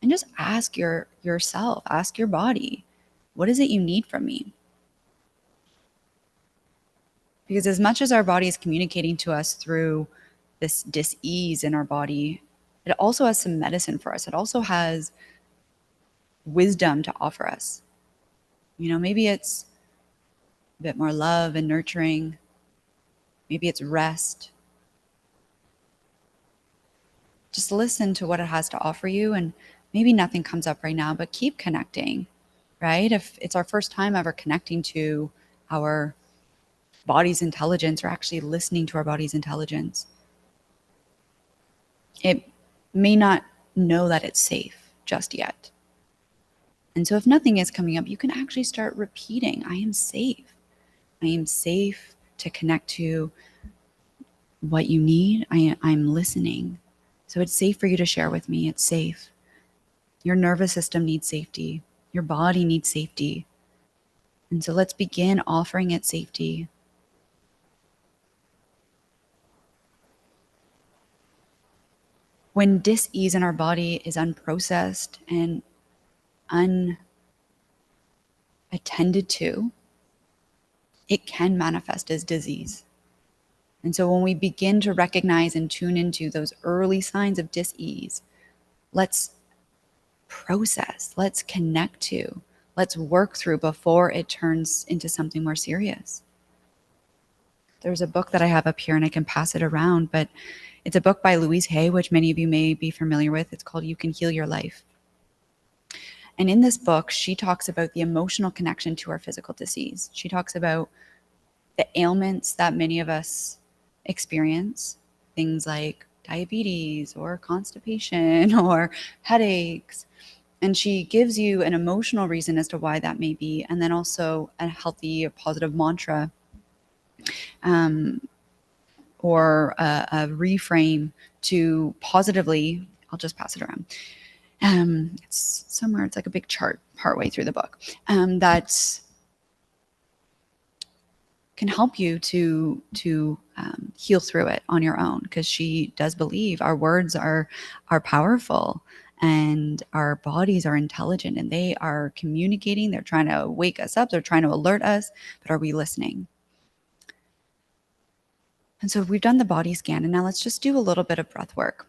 and just ask yourself, ask your body, what is it you need from me? Because as much as our body is communicating to us through this dis-ease in our body, it also has some medicine for us. It also has wisdom to offer us. Maybe it's a bit more love and nurturing. Maybe it's rest. Just listen to what it has to offer you, and maybe nothing comes up right now, but keep connecting, right? If it's our first time ever connecting to our body's intelligence, or actually listening to our body's intelligence, it may not know that it's safe just yet. And so if nothing is coming up, you can actually start repeating, I am safe. I am safe to connect to what you need. I'm listening. So it's safe for you to share with me. It's safe. Your nervous system needs safety. Your body needs safety. And so let's begin offering it safety. When dis-ease in our body is unprocessed and unattended to, it can manifest as disease. And so when we begin to recognize and tune into those early signs of dis-ease, let's process, let's connect to, let's work through before it turns into something more serious. There's a book that I have up here and I can pass it around, but it's a book by Louise Hay, which many of you may be familiar with. It's called You Can Heal Your Life. And in this book, she talks about the emotional connection to our physical disease. She talks about the ailments that many of us experience, things like diabetes or constipation or headaches. And she gives you an emotional reason as to why that may be, and then also a healthy, positive mantra or a reframe to positively, I'll just pass it around. It's somewhere, it's like a big chart partway through the book that can help you to heal through it on your own, because she does believe our words are powerful and our bodies are intelligent and they are communicating. They're trying to wake us up. They're trying to alert us. But are we listening? And so we've done the body scan, and now let's just do a little bit of breath work.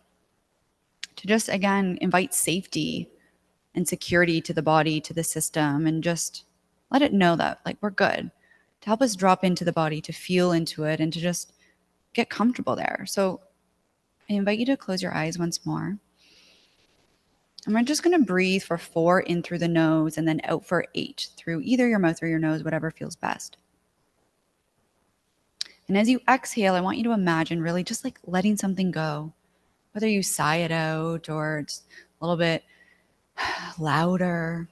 to just, again, invite safety and security to the body, to the system, and just let it know that, like, we're good, to help us drop into the body, to feel into it, and to just get comfortable there. So I invite you to close your eyes once more. And we're just going to breathe for 4 in through the nose and then out for 8 through either your mouth or your nose, whatever feels best. And as you exhale, I want you to imagine really just like letting something go, whether you sigh it out or it's a little bit louder,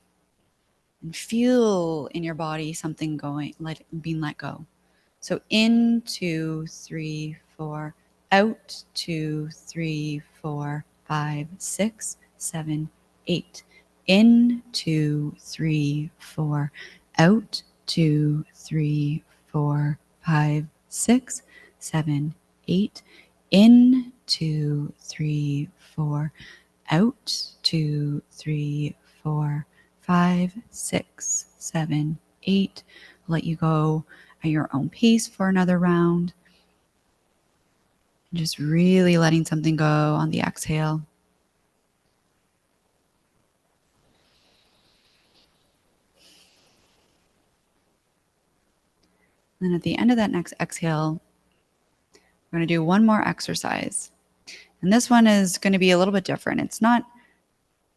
and feel in your body something being let go. So in, 2, 3, 4, out, 2, 3, 4, 5, 6, 7, 8. In, 2, 3, 4, out, 2, 3, 4, 5, 6, 7, 8. In, 2, 3, 4, out, 2, 3, 4, 5, 6, 7, 8. Let you go at your own pace for another round. Just really letting something go on the exhale. And then at the end of that next exhale, we're going to do one more exercise. And this one is going to be a little bit different. It's not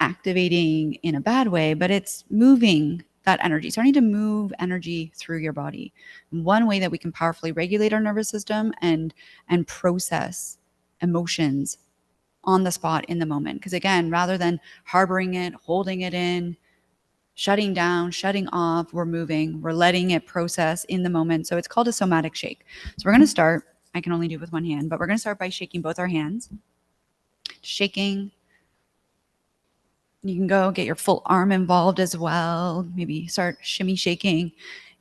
activating in a bad way, but it's moving that energy, starting to move energy through your body. And one way that we can powerfully regulate our nervous system and process emotions on the spot in the moment. Because again, rather than harboring it, holding it in, shutting down, shutting off, we're moving, we're letting it process in the moment. So it's called a somatic shake. So we're going to start, I can only do it with one hand, but we're going to start by shaking both our hands. Shaking. You can go get your full arm involved as well. Maybe start shimmy shaking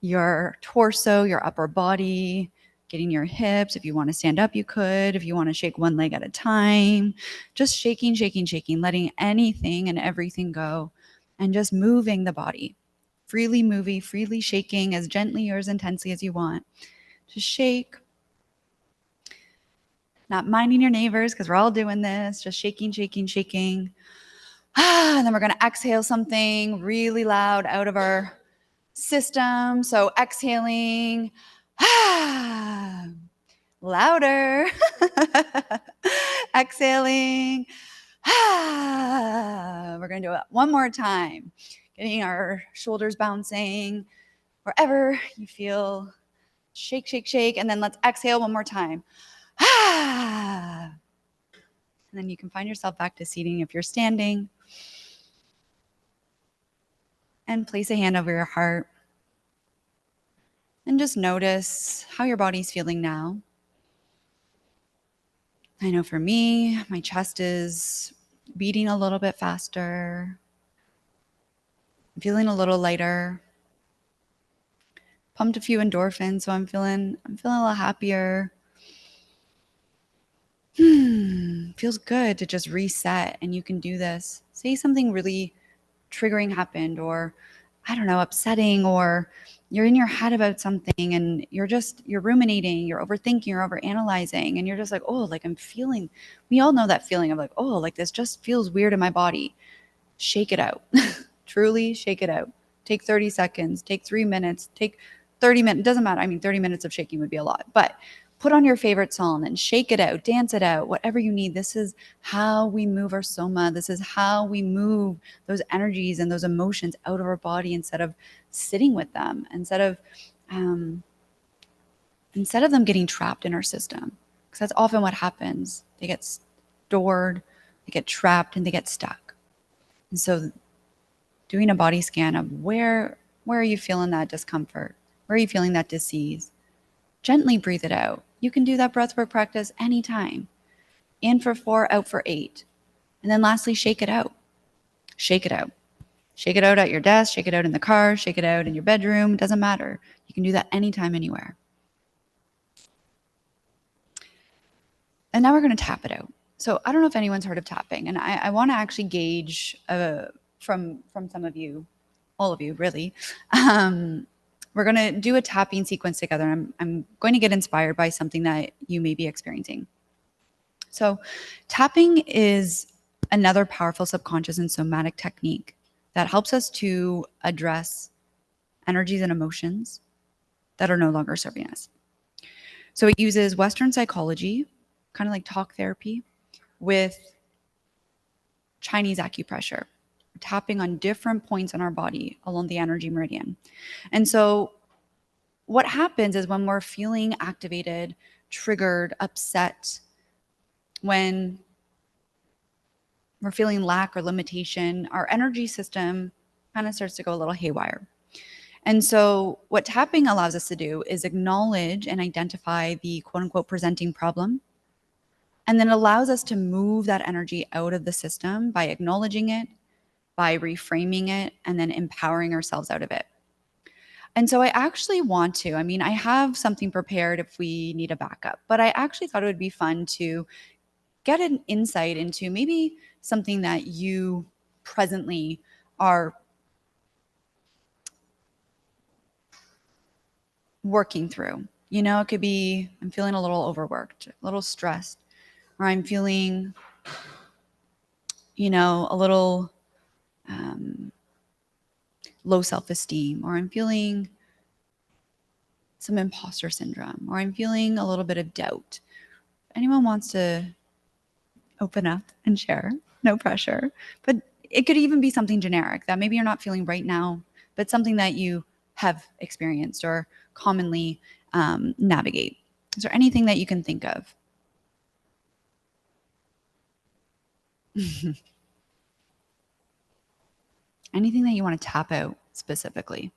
your torso, your upper body, getting your hips. If you want to stand up, you could. If you want to shake one leg at a time, just shaking, shaking, shaking, letting anything and everything go and just moving the body. Freely moving, freely shaking as gently or as intensely as you want. Just shake. Not minding your neighbors because we're all doing this. Just shaking, shaking, shaking. And then we're going to exhale something really loud out of our system. So exhaling, louder. Exhaling, we're going to do it one more time. Getting our shoulders bouncing wherever you feel. Shake, shake, shake. And then let's exhale one more time. And then you can find yourself back to seating if you're standing. And place a hand over your heart. And just notice how your body's feeling now. I know for me, my chest is beating a little bit faster. I'm feeling a little lighter. Pumped a few endorphins, so I'm feeling a little happier. Feels good to just reset, and you can do this. Say something really triggering happened, or I don't know, upsetting, or you're in your head about something and you're ruminating, you're overthinking, you're overanalyzing, and you're just like, oh, like we all know that feeling of like, oh, like this just feels weird in my body. Shake it out. Truly shake it out. Take 30 seconds, take 3 minutes, take 30 minutes. It doesn't matter. I mean, 30 minutes of shaking would be a lot, but put on your favorite song and shake it out, dance it out, whatever you need. This is how we move our soma. This is how we move those energies and those emotions out of our body instead of sitting with them, instead of them getting trapped in our system. Because that's often what happens. They get stored, they get trapped, and they get stuck. And so doing a body scan of where are you feeling that discomfort? Where are you feeling that disease? Gently breathe it out. You can do that breathwork practice anytime. In for 4, out for 8. And then lastly, shake it out. Shake it out. Shake it out at your desk, shake it out in the car, shake it out in your bedroom. It doesn't matter. You can do that anytime, anywhere. And now we're going to tap it out. So I don't know if anyone's heard of tapping. And I want to actually gauge from some of you, all of you, really. We're going to do a tapping sequence together. I'm going to get inspired by something that you may be experiencing. So tapping is another powerful subconscious and somatic technique that helps us to address energies and emotions that are no longer serving us. So it uses Western psychology, kind of like talk therapy, with Chinese acupressure, tapping on different points in our body along the energy meridian. And so what happens is when we're feeling activated, triggered, upset, when we're feeling lack or limitation, our energy system kind of starts to go a little haywire. And so, what tapping allows us to do is acknowledge and identify the quote unquote presenting problem. And then allows us to move that energy out of the system by acknowledging it, by reframing it, and then empowering ourselves out of it. And so, I actually want to, I mean, I have something prepared if we need a backup, but I actually thought it would be fun to get an insight into maybe something that you presently are working through. You know, it could be I'm feeling a little overworked, a little stressed, or I'm feeling, a little low self esteem, or I'm feeling some imposter syndrome, or I'm feeling a little bit of doubt. Anyone wants to open up and share? No pressure. But it could even be something generic that maybe you're not feeling right now, but something that you have experienced or commonly navigate. Is there anything that you can think of? Anything that you want to tap out specifically?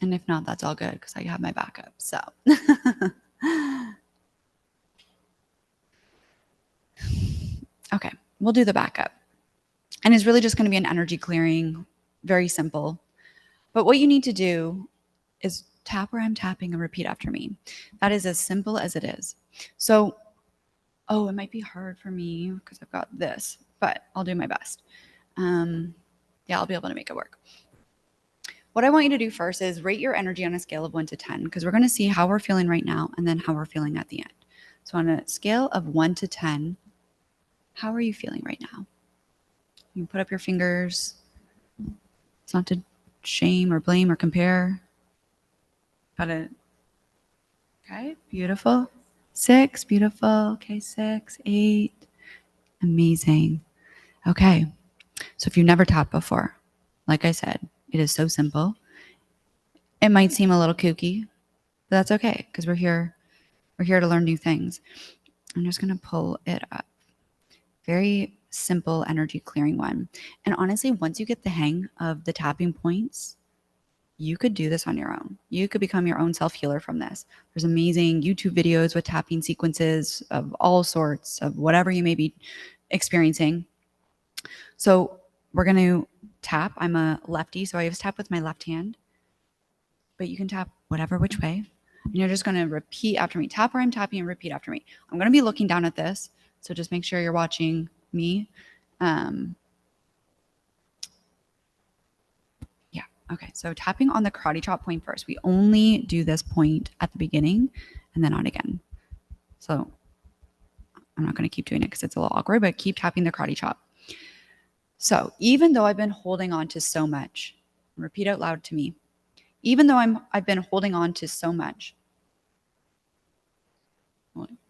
And if not, that's all good because I have my backup. So, okay, we'll do the backup. And it's really just going to be an energy clearing, very simple. But what you need to do is tap where I'm tapping and repeat after me. That is as simple as it is. So, it might be hard for me because I've got this, but I'll do my best. I'll be able to make it work. What I want you to do first is rate your energy on a scale of 1 to 10, because we're going to see how we're feeling right now and then how we're feeling at the end. So on a scale of 1 to 10, how are you feeling right now? You can put up your fingers. It's not to shame or blame or compare. Got it. Okay, beautiful. 6, beautiful. Okay, 6, 8. Amazing. Okay. So if you've never tapped before, like I said, it is so simple. It might seem a little kooky, but that's okay because we're here to learn new things. I'm just going to pull it up. Very simple energy clearing one. And honestly, once you get the hang of the tapping points, you could do this on your own. You could become your own self-healer from this. There's amazing YouTube videos with tapping sequences of all sorts of whatever you may be experiencing. So we're going to tap. I'm a lefty, so I always tap with my left hand. But you can tap whatever which way. And you're just going to repeat after me. Tap where I'm tapping and repeat after me. I'm going to be looking down at this. So just make sure you're watching me. Okay. So tapping on the karate chop point first. We only do this point at the beginning and then not again. So I'm not going to keep doing it because it's a little awkward, but keep tapping the karate chop. So even though I've been holding on to so much, repeat out loud to me. Even though I've been holding on to so much,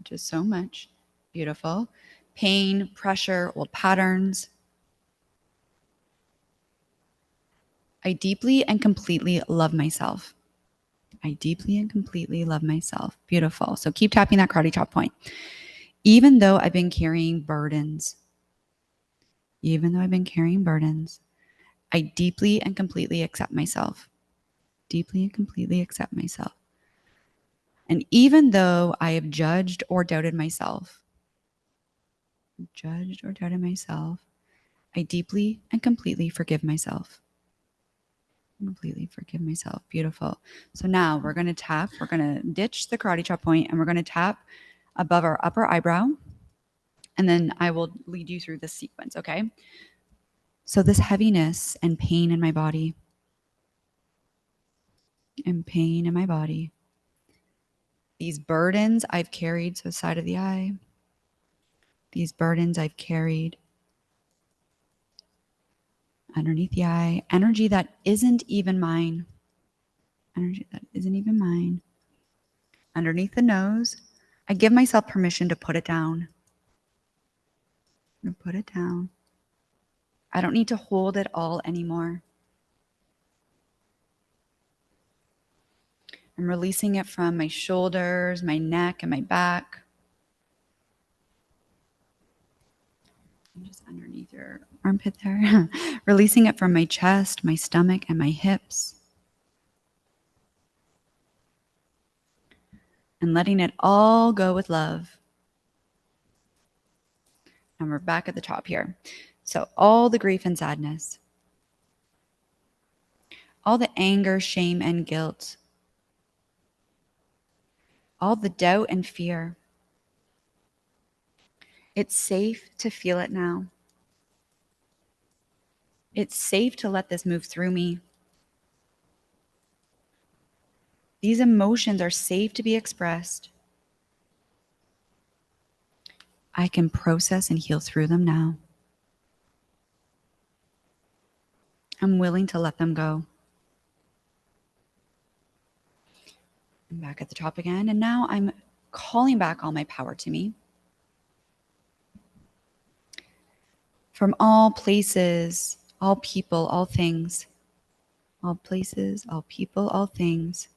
just so much, beautiful, pain, pressure, old patterns, I deeply and completely love myself. I deeply and completely love myself. Beautiful. So keep tapping that karate chop point. Even though I've been carrying burdens, I deeply and completely accept myself. Deeply and completely accept myself. And even though I have judged or doubted myself, I deeply and completely forgive myself. Completely forgive myself. Beautiful. So now we're going to tap. We're going to ditch the karate chop point and we're going to tap above our upper eyebrow. And then I will lead you through this sequence, okay? So this heaviness and pain in my body, these burdens I've carried, so side of the eye, these burdens I've carried underneath the eye, energy that isn't even mine, energy that isn't even mine, underneath the nose. I give myself permission to put it down. To put it down. I don't need to hold it all anymore. I'm releasing it from my shoulders, my neck, and my back. And just underneath your armpit there. Releasing it from my chest, my stomach, and my hips. And letting it all go with love. And we're back at the top here. So all the grief and sadness, all the anger, shame, and guilt, all the doubt and fear. It's safe to feel it now. It's safe to let this move through me. These emotions are safe to be expressed. I can process and heal through them now. I'm willing to let them go. I'm back at the top again, and now I'm calling back all my power to me. From all places, all people, all things. All places, all people, all things.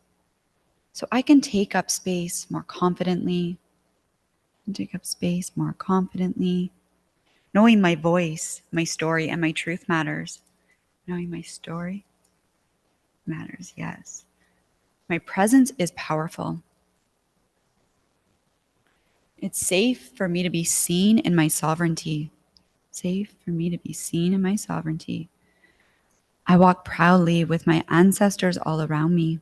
So I can take up space more confidently. Knowing my voice, my story, and my truth matters. Knowing my story matters, yes. My presence is powerful. It's safe for me to be seen in my sovereignty. Safe for me to be seen in my sovereignty. I walk proudly with my ancestors all around me.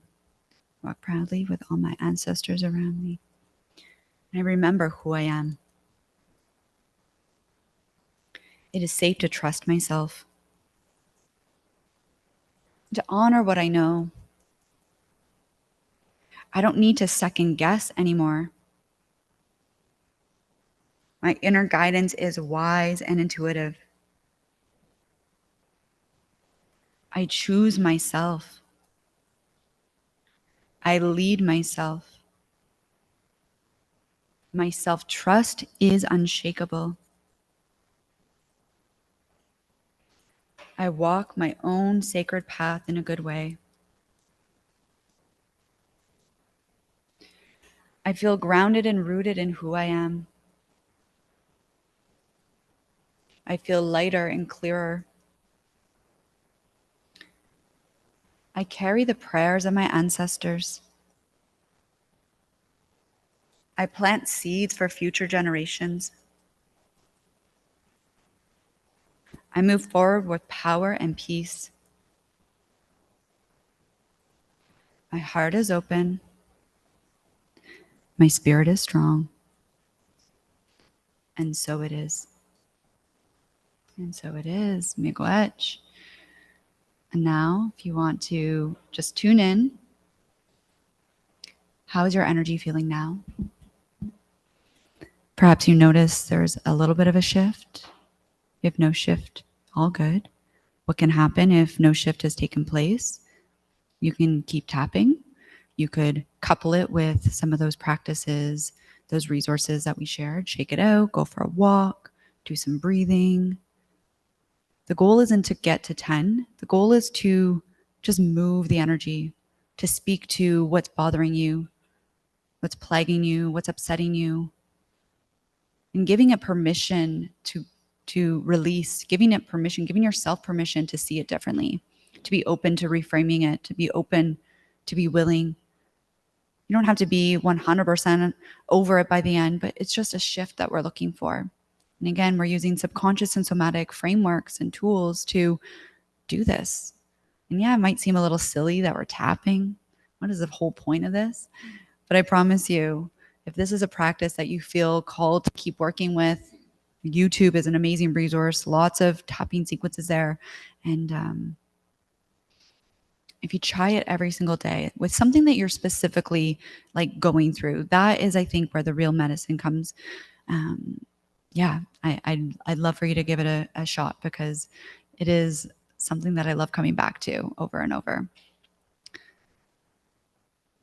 Walk proudly with all my ancestors around me. And I remember who I am. It is safe to trust myself. To honor what I know. I don't need to second guess anymore. My inner guidance is wise and intuitive. I choose myself. I lead myself. My self-trust is unshakable. I walk my own sacred path in a good way. I feel grounded and rooted in who I am. I feel lighter and clearer. I carry the prayers of my ancestors. I plant seeds for future generations. I move forward with power and peace. My heart is open. My spirit is strong. And so it is. And so it is. Miigwech. And now, if you want to just tune in, how is your energy feeling now? Perhaps you notice there's a little bit of a shift. If no shift, all good. What can happen if no shift has taken place? You can keep tapping. You could couple it with some of those practices, those resources that we shared. Shake it out, go for a walk, do some breathing. The goal isn't to get to 10. The goal is to just move the energy, to speak to what's bothering you, what's plaguing you, what's upsetting you, and giving it permission to release, giving it permission, giving yourself permission to see it differently, to be open to reframing it, to be open, to be willing. You don't have to be 100% over it by the end, but it's just a shift that we're looking for. And again, we're using subconscious and somatic frameworks and tools to do this. And yeah, it might seem a little silly that we're tapping. What is the whole point of this? But I promise you, if this is a practice that you feel called to keep working with, YouTube is an amazing resource, lots of tapping sequences there. And if you try it every single day with something that you're specifically like going through, that is, I think, where the real medicine comes. yeah, I'd love for you to give it a shot, because it is something that I love coming back to over and over.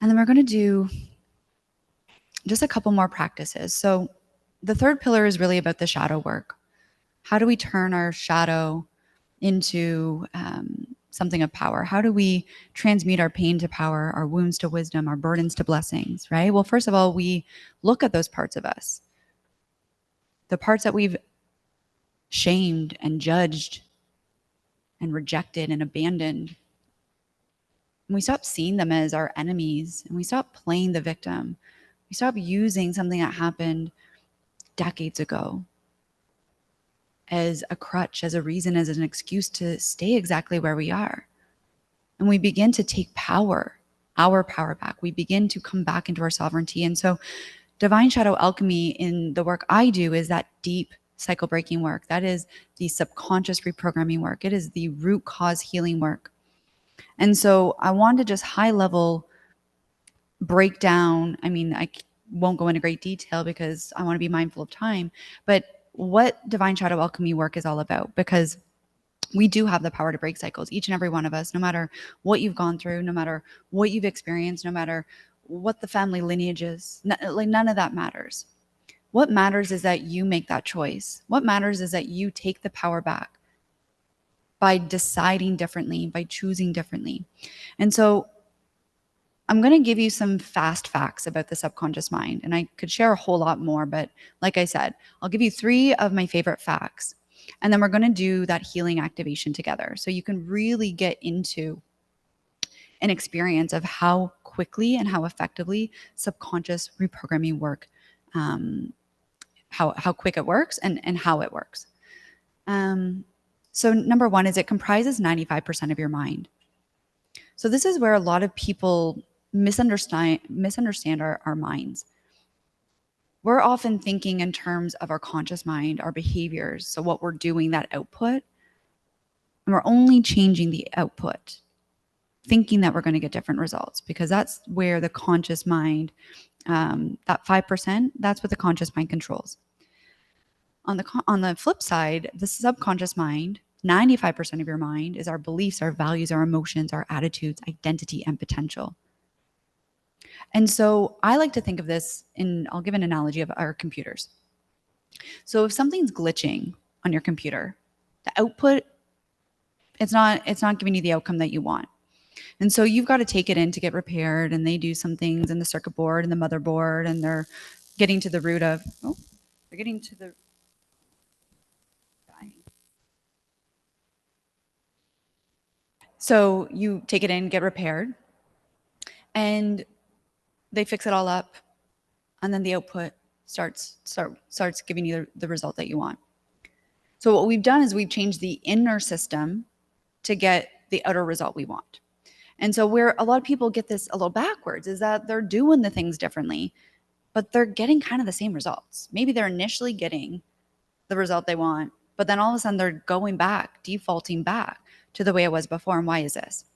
And then we're going to do just a couple more practices. So the third pillar is really about the shadow work. How do we turn our shadow into something of power? How do we transmute our pain to power, our wounds to wisdom, our burdens to blessings, right? Well, first of all, we look at those parts of us, the parts that we've shamed and judged and rejected and abandoned. And we stop seeing them as our enemies, and we stop playing the victim. We stop using something that happened decades ago as a crutch, as a reason, as an excuse to stay exactly where we are. And we begin to take power, our power back. We begin to come back into our sovereignty. And so divine shadow alchemy in the work I do is that deep cycle breaking work. That is the subconscious reprogramming work. It is the root cause healing work. And so I want to just high level break down. I mean, I won't go into great detail because I want to be mindful of time, but what divine shadow alchemy work is all about, because we do have the power to break cycles, each and every one of us, no matter what you've gone through, no matter what you've experienced, no matter what the family lineage is, like none of that matters. What matters is that you make that choice. What matters is that you take the power back by deciding differently, by choosing differently. And so I'm going to give you some fast facts about the subconscious mind. And I could share a whole lot more, but like I said, I'll give you 3 of my favorite facts. And then we're going to do that healing activation together, so you can really get into an experience of how quickly and how effectively subconscious reprogramming work, how quick it works and how it works. So number 1 is it comprises 95% of your mind. So this is where a lot of people misunderstand our minds. We're often thinking in terms of our conscious mind, our behaviors, so what we're doing, that output, and we're only changing the output, thinking that we're going to get different results, because that's where the conscious mind, that 5%, that's what the conscious mind controls. On the flip side, the subconscious mind, 95% of your mind is our beliefs, our values, our emotions, our attitudes, identity, and potential. And so I like to think of this I'll give an analogy of our computers. So if something's glitching on your computer, the output, it's not giving you the outcome that you want. And so you've got to take it in to get repaired, and they do some things in the circuit board and the motherboard, and they're getting to the root of, they're getting to the, so you take it in, get repaired, and they fix it all up, and then the output starts giving you the result that you want. So what we've done is we've changed the inner system to get the outer result we want. And so where a lot of people get this a little backwards is that they're doing the things differently, but they're getting kind of the same results. Maybe they're initially getting the result they want, but then all of a sudden they're going back, defaulting back to the way it was before. And why is this?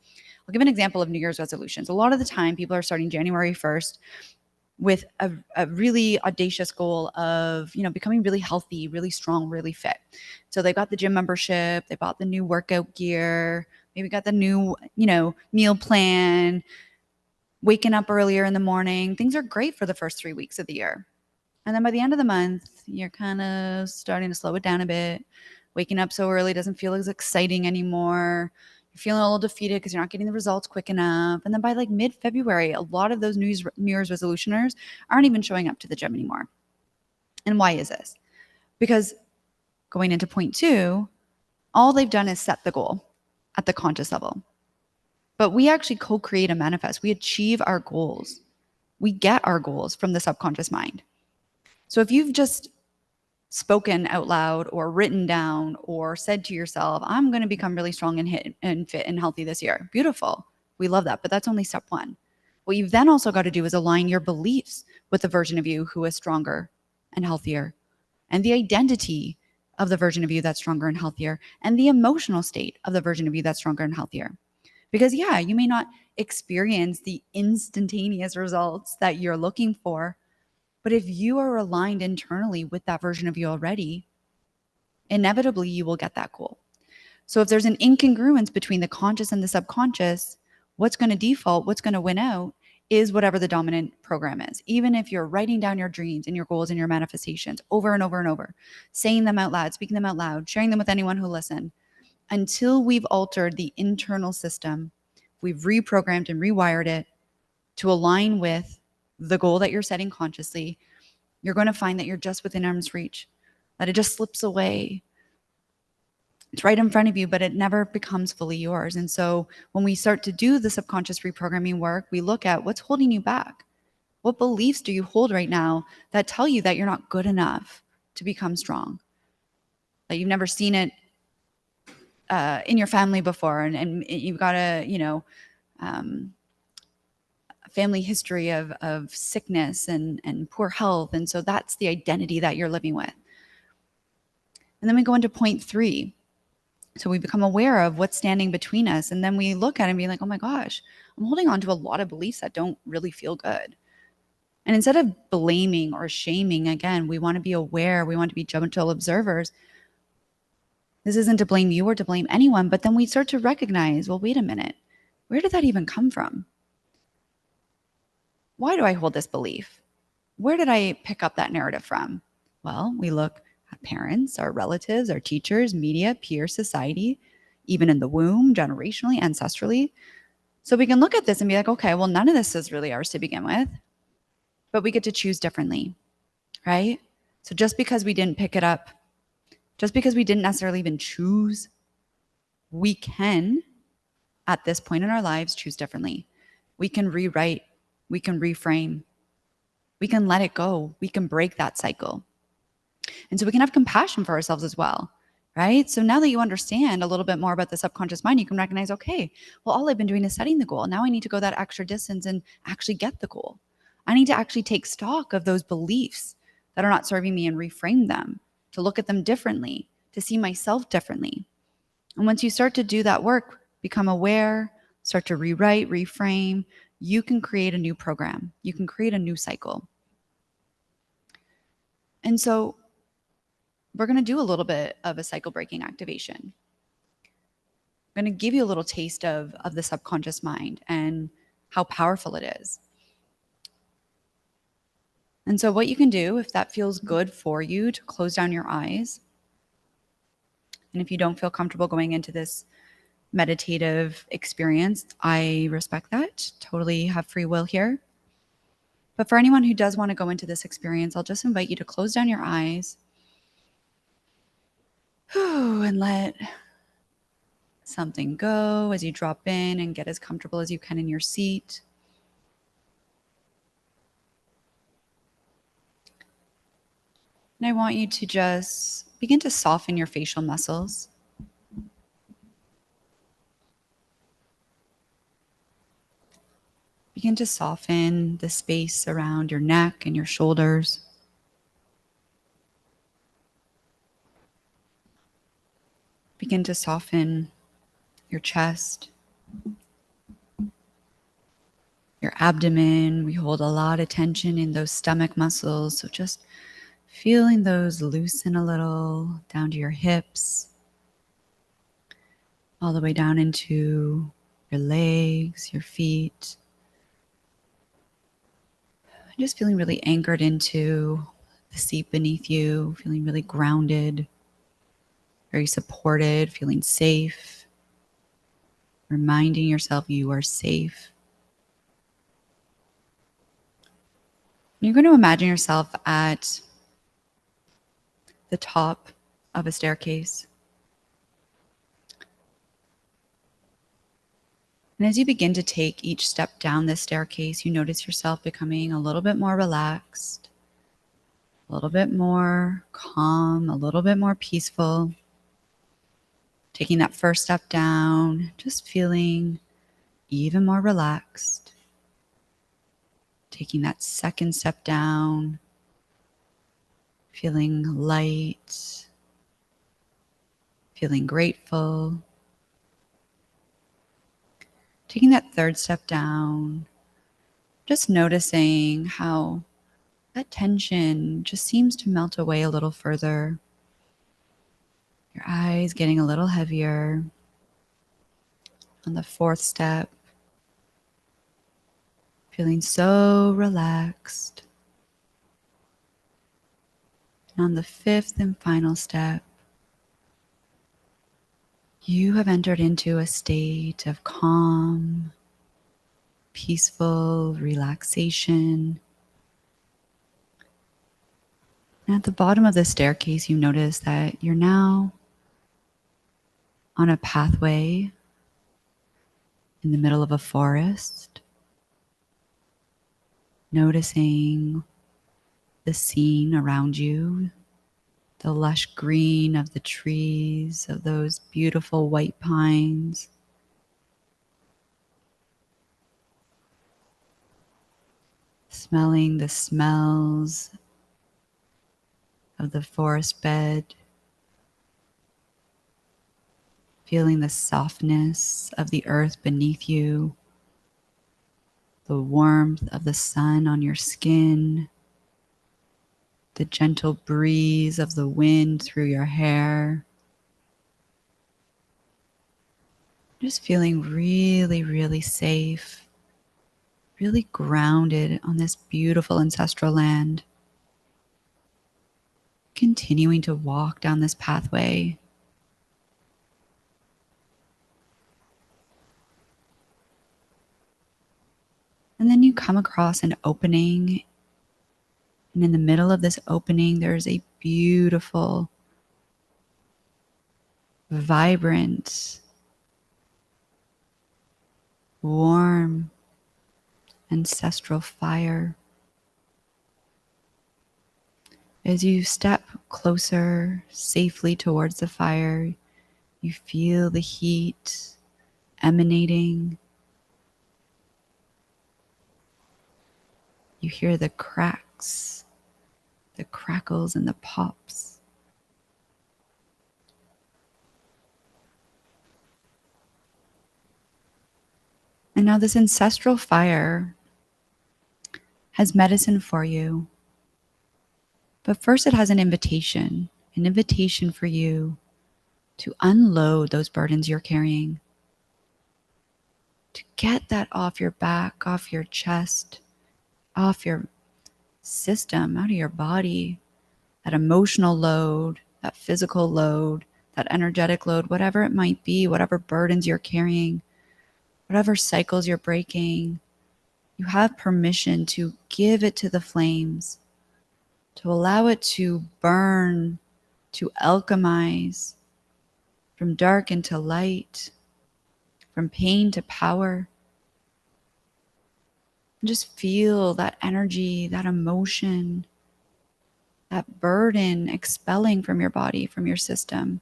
I'll give an example of New Year's resolutions. A lot of the time people are starting January 1st with a really audacious goal of, becoming really healthy, really strong, really fit. So they've got the gym membership, they bought the new workout gear, maybe got the new, meal plan, waking up earlier in the morning. Things are great for the first 3 weeks of the year. And then by the end of the month, you're kind of starting to slow it down a bit. Waking up so early doesn't feel as exciting anymore. You're feeling a little defeated because you're not getting the results quick enough. And then by like mid-February, a lot of those New Year's resolutioners aren't even showing up to the gym anymore. And why is this? Because going into point 2, all they've done is set the goal at the conscious level. But we actually co-create and manifest. We achieve our goals. We get our goals from the subconscious mind. So if you've just spoken out loud or written down or said to yourself, I'm going to become really strong and fit and healthy this year. Beautiful. We love that. But that's only step 1. What you've then also got to do is align your beliefs with the version of you who is stronger and healthier, and the identity of the version of you that's stronger and healthier, and the emotional state of the version of you that's stronger and healthier. Because you may not experience the instantaneous results that you're looking for, But if you are aligned internally with that version of you already, inevitably you will get that goal. So if there's an incongruence between the conscious and the subconscious, what's going to default, what's going to win out is whatever the dominant program is. Even if you're writing down your dreams and your goals and your manifestations over and over and over, saying them out loud, speaking them out loud, sharing them with anyone who listen, until we've altered the internal system, we've reprogrammed and rewired it to align with the goal that you're setting consciously, you're going to find that you're just within arm's reach, that it just slips away. It's right in front of you, but it never becomes fully yours. And so when we start to do the subconscious reprogramming work, we look at what's holding you back. What beliefs do you hold right now that tell you that you're not good enough to become strong? That you've never seen it in your family before, and you've got a family history of sickness and poor health. And so that's the identity that you're living with. And then we go into point 3. So we become aware of what's standing between us. And then we look at it and be like, oh my gosh, I'm holding on to a lot of beliefs that don't really feel good. And instead of blaming or shaming, again, we want to be aware. We want to be gentle observers. This isn't to blame you or to blame anyone, but then we start to recognize, well, wait a minute, where did that even come from? Why do I hold this belief? Where did I pick up that narrative from? Well, we look at parents, our relatives, our teachers, media, peers, society, even in the womb, generationally, ancestrally. So we can look at this and be like, okay, well, none of this is really ours to begin with, but we get to choose differently, right? So just because we didn't pick it up, just because we didn't necessarily even choose, we can, at this point in our lives, choose differently. We can rewrite, we can reframe, we can let it go, we can break that cycle. And so we can have compassion for ourselves as well, right? So now that you understand a little bit more about the subconscious mind, you can recognize, okay, well, all I've been doing is setting the goal. Now I need to go that extra distance and actually get the goal. I need to actually take stock of those beliefs that are not serving me and reframe them, to look at them differently, to see myself differently. And once you start to do that work, become aware, start to rewrite, reframe, you can create a new program. You can create a new cycle. And so we're going to do a little bit of a cycle breaking activation. I'm going to give you a little taste of the subconscious mind and how powerful it is. And so what you can do, if that feels good for you, to close down your eyes. And if you don't feel comfortable going into this meditative experience, I respect that. Totally have free will here. But for anyone who does want to go into this experience, I'll just invite you to close down your eyes and let something go as you drop in and get as comfortable as you can in your seat. And I want you to just begin to soften your facial muscles. Begin to soften the space around your neck and your shoulders. Begin to soften your chest, your abdomen. We hold a lot of tension in those stomach muscles. So just feeling those loosen a little down to your hips, all the way down into your legs, your feet. Just feeling really anchored into the seat beneath you, feeling really grounded, very supported, feeling safe, reminding yourself you are safe. You're going to imagine yourself at the top of a staircase. And as you begin to take each step down this staircase, you notice yourself becoming a little bit more relaxed, a little bit more calm, a little bit more peaceful. Taking that first step down, just feeling even more relaxed. Taking that second step down, feeling light, feeling grateful. Taking that third step down, just noticing how that tension just seems to melt away a little further. Your eyes getting a little heavier. On the fourth step, feeling so relaxed. And on the fifth and final step, you have entered into a state of calm, peaceful relaxation. And at the bottom of the staircase, you notice that you're now on a pathway in the middle of a forest, noticing the scene around you, the lush green of the trees, of those beautiful white pines. Smelling the smells of the forest bed, feeling the softness of the earth beneath you, the warmth of the sun on your skin, the gentle breeze of the wind through your hair. Just feeling really, really safe, really grounded on this beautiful ancestral land. Continuing to walk down this pathway. And then you come across an opening. And in the middle of this opening, there's a beautiful, vibrant, warm, ancestral fire. As you step closer safely towards the fire, you feel the heat emanating. You hear the cracks, the crackles, and the pops. And now this ancestral fire has medicine for you. But first, it has an invitation for you to unload those burdens you're carrying, to get that off your back, off your chest, off your system, out of your body, that emotional load, that physical load, that energetic load, whatever it might be, whatever burdens you're carrying, whatever cycles you're breaking. You have permission to give it to the flames, to allow it to burn, to alchemize from dark into light, from pain to power. And just feel that energy, that emotion, that burden expelling from your body, from your system.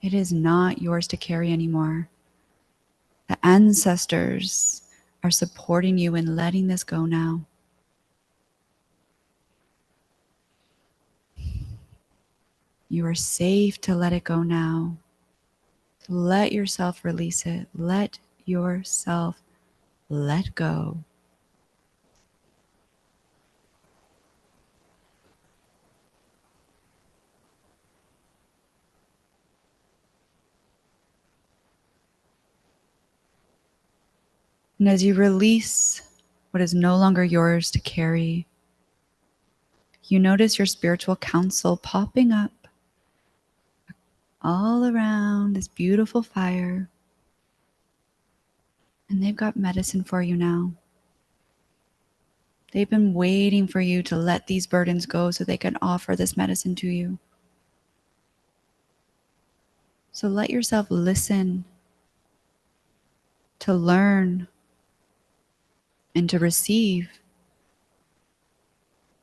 It is not yours to carry anymore. The ancestors are supporting you in letting this go now. You are safe to let it go now. Let yourself release it. Let yourself let go. And as you release what is no longer yours to carry, you notice your spiritual counsel popping up all around this beautiful fire. And they've got medicine for you now. They've been waiting for you to let these burdens go so they can offer this medicine to you. So let yourself listen, to learn, and to receive.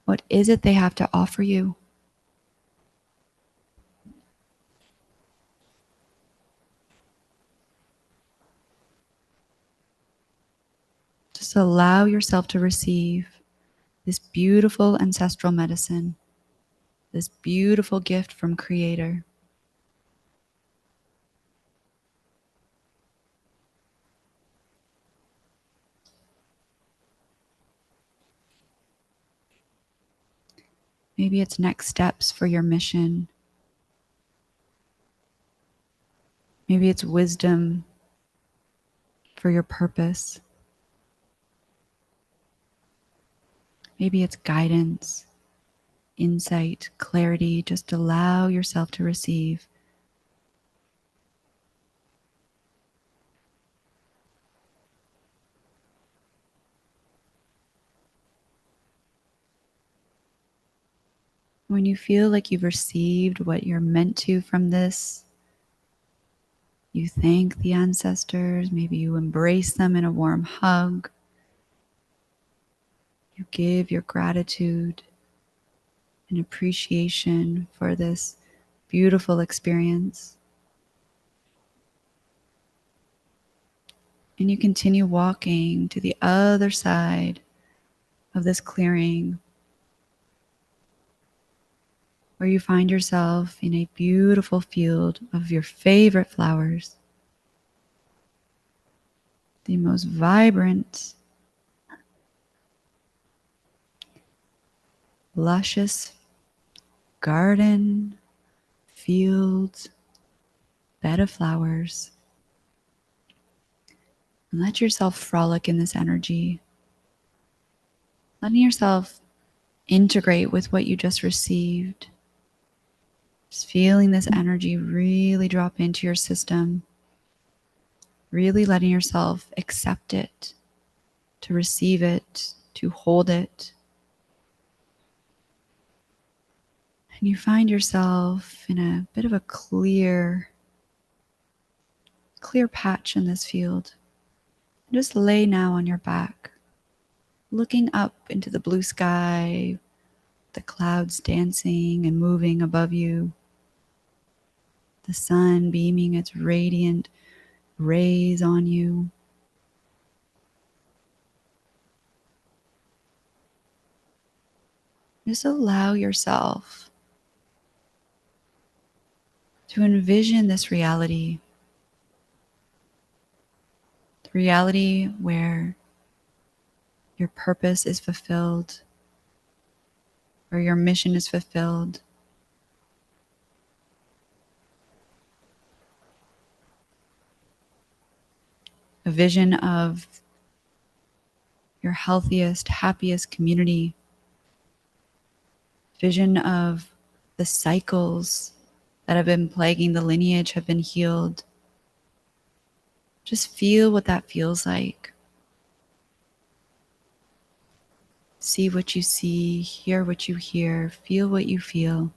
What is it they have to offer you? Just allow yourself to receive this beautiful ancestral medicine, this beautiful gift from Creator. Maybe it's next steps for your mission. Maybe it's wisdom for your purpose. Maybe it's guidance, insight, clarity. Just allow yourself to receive. When you feel like you've received what you're meant to from this, you thank the ancestors, maybe you embrace them in a warm hug. You give your gratitude and appreciation for this beautiful experience. And you continue walking to the other side of this clearing, where you find yourself in a beautiful field of your favorite flowers, the most vibrant, luscious garden, field, bed of flowers. And let yourself frolic in this energy, letting yourself integrate with what you just received. Just feeling this energy really drop into your system, really letting yourself accept it, to receive it, to hold it. And you find yourself in a bit of a clear patch in this field. Just lay now on your back, looking up into the blue sky, the clouds dancing and moving above you, the sun beaming its radiant rays on you. Just allow yourself to envision this reality, the reality where your purpose is fulfilled, where your mission is fulfilled. A vision of your healthiest, happiest community. Vision of the cycles that have been plaguing the lineage have been healed. Just feel what that feels like. See what you see, hear what you hear, feel what you feel.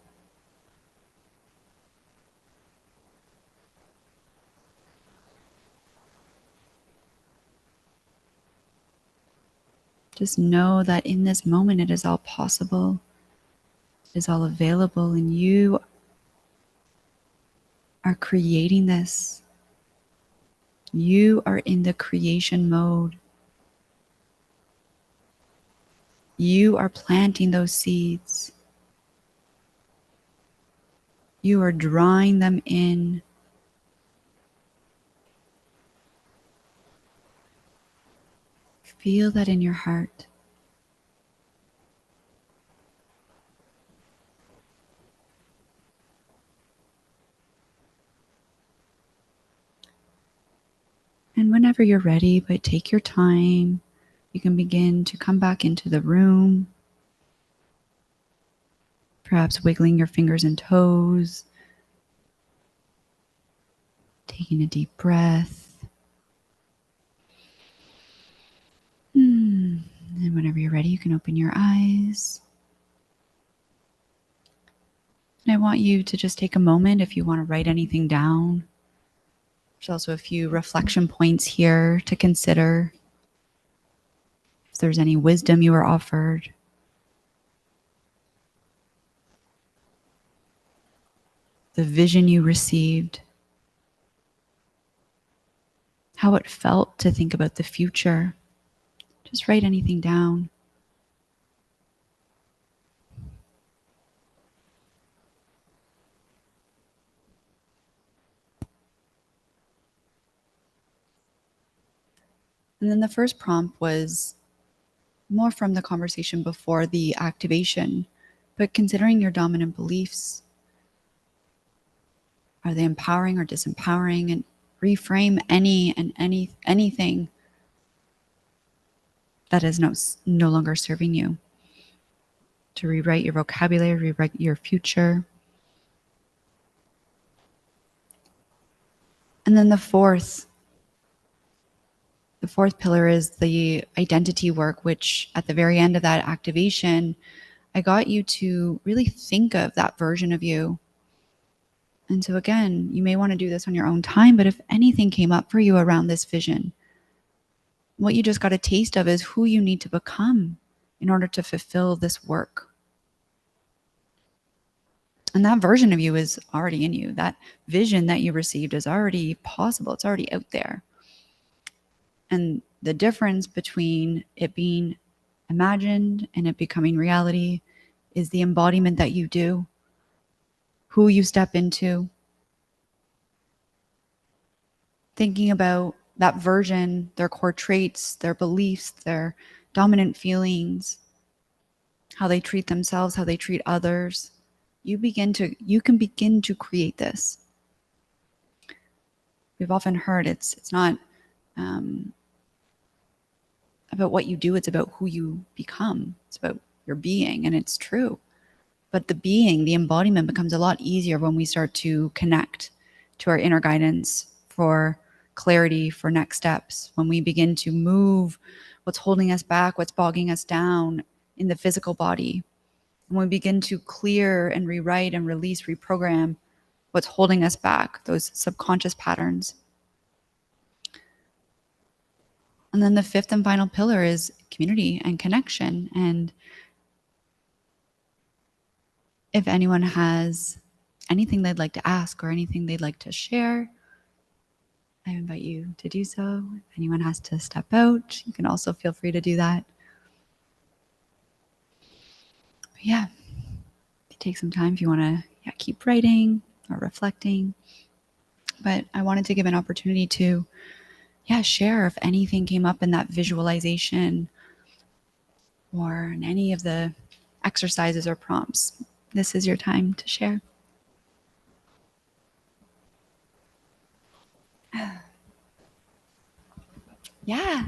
Just know that in this moment it is all possible, it is all available, and you are creating this. You are in the creation mode. You are planting those seeds. You are drawing them in. Feel that in your heart. And whenever you're ready, but take your time, you can begin to come back into the room, perhaps wiggling your fingers and toes, taking a deep breath. And whenever you're ready, you can open your eyes. And I want you to just take a moment if you want to write anything down. There's also a few reflection points here to consider. If there's any wisdom you were offered, the vision you received, how it felt to think about the future. Just write anything down. And then the first prompt was more from the conversation before the activation. But considering your dominant beliefs, are they empowering or disempowering? And reframe anything that is no longer serving you. To rewrite your vocabulary, rewrite your future. And then the fourth pillar is the identity work, which at the very end of that activation, I got you to really think of that version of you. And so again, you may want to do this on your own time, but if anything came up for you around this vision, what you just got a taste of is who you need to become in order to fulfill this work. And that version of you is already in you. That vision that you received is already possible. It's already out there. And the difference between it being imagined and it becoming reality is the embodiment that you do, who you step into. Thinking about that version, their core traits, their beliefs, their dominant feelings, how they treat themselves, how they treat others. You can begin to create this. We've often heard it's not about what you do, it's about who you become. It's about your being, and it's true. But the embodiment becomes a lot easier when we start to connect to our inner guidance for clarity, for next steps, when we begin to move what's holding us back, what's bogging us down in the physical body. When we begin to clear and rewrite and release, reprogram what's holding us back, those subconscious patterns. And then the fifth and final pillar is community and connection. And if anyone has anything they'd like to ask or anything they'd like to share, I invite you to do so. If anyone has to step out, you can also feel free to do that. But yeah, if you take some time, if you want to keep writing or reflecting. But I wanted to give an opportunity to share if anything came up in that visualization or in any of the exercises or prompts. This is your time to share. Yeah.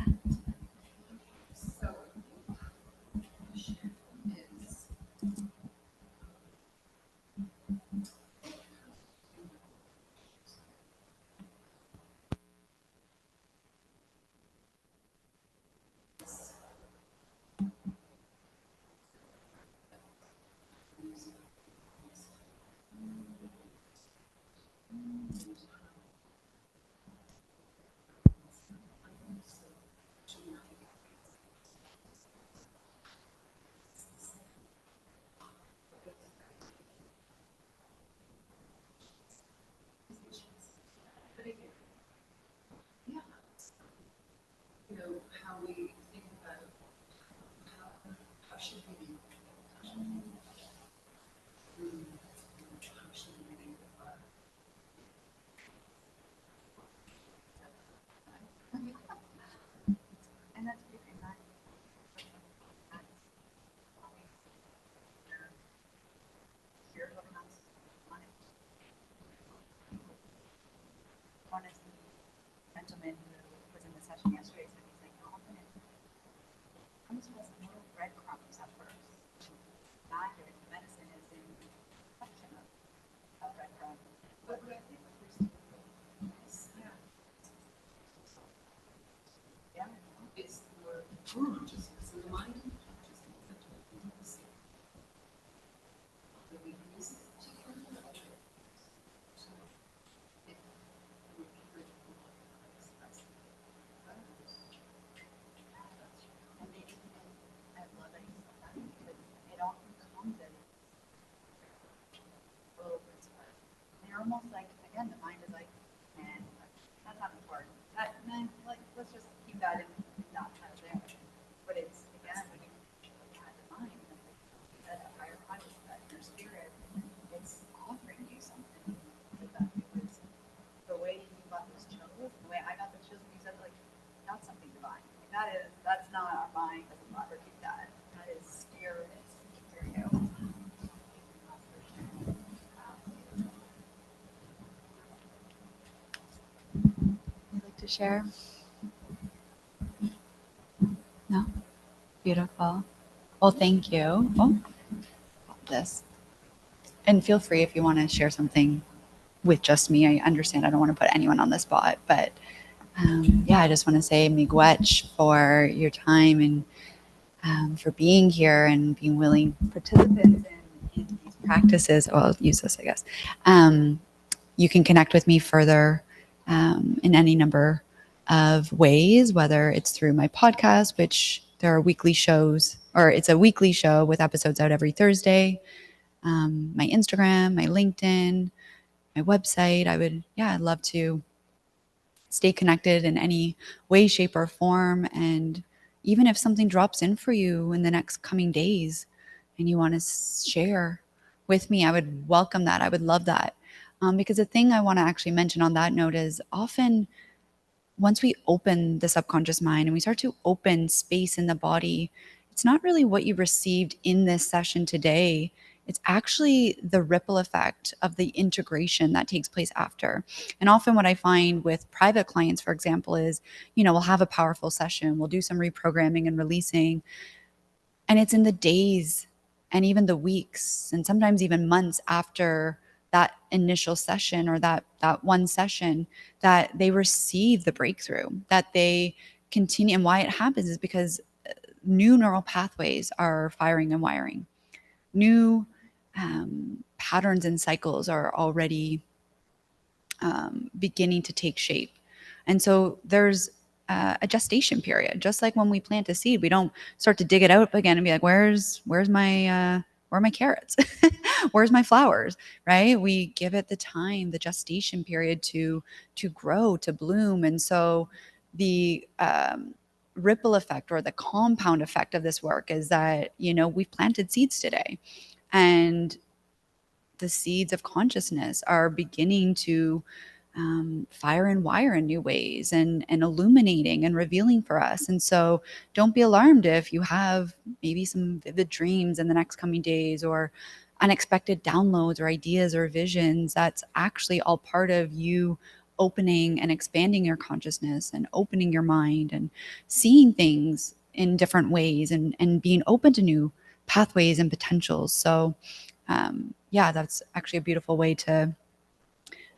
One is the gentleman who was in the session yesterday said he's like, often it comes with little breadcrumbs at first. Magic, medicine is in the reflection of breadcrumbs. But I think it's the consciousness of the mind. share? No? Beautiful. Well, thank you. Oh, this. And feel free if you want to share something with just me. I understand I don't want to put anyone on the spot, but yeah, I just want to say miigwech for your time and for being here and being willing participants in these practices. Well, I'll use this, I guess. You can connect with me further in any number of ways, whether it's through my podcast, which there are weekly shows, or it's a weekly show with episodes out every Thursday, my Instagram, my LinkedIn, my website. I'd love to stay connected in any way, shape, or form. And even if something drops in for you in the next coming days and you want to share with me, I would welcome that. I would love that. Because the thing I want to actually mention on that note is often once we open the subconscious mind and we start to open space in the body, it's not really what you received in this session today. It's actually the ripple effect of the integration that takes place after. And often, what I find with private clients, for example, is, we'll have a powerful session, we'll do some reprogramming and releasing, and it's in the days and even the weeks and sometimes even months after that initial session or that one session that they receive the breakthrough, that they continue. And why it happens is because new neural pathways are firing and wiring. New patterns and cycles are already beginning to take shape. And so there's a gestation period. Just like when we plant a seed, we don't start to dig it out again and be like, where's my where are my carrots? Where's my flowers? Right? We give it the time, the gestation period to grow, to bloom. And so the ripple effect or the compound effect of this work is that, we've planted seeds today, and the seeds of consciousness are beginning to fire and wire in new ways and illuminating and revealing for us. And so don't be alarmed if you have maybe some vivid dreams in the next coming days or unexpected downloads or ideas or visions. That's actually all part of you opening and expanding your consciousness and opening your mind and seeing things in different ways and being open to new pathways and potentials. So yeah, that's actually a beautiful way to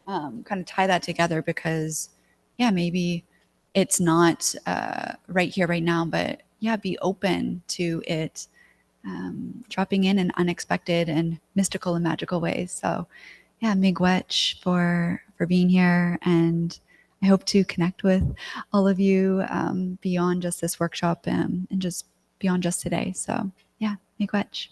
kind of tie that together, because yeah, maybe it's not right here, right now, but yeah, be open to it dropping in unexpected and mystical and magical ways. So yeah, miigwech for being here, and I hope to connect with all of you beyond just this workshop and just beyond just today. So yeah, miigwech.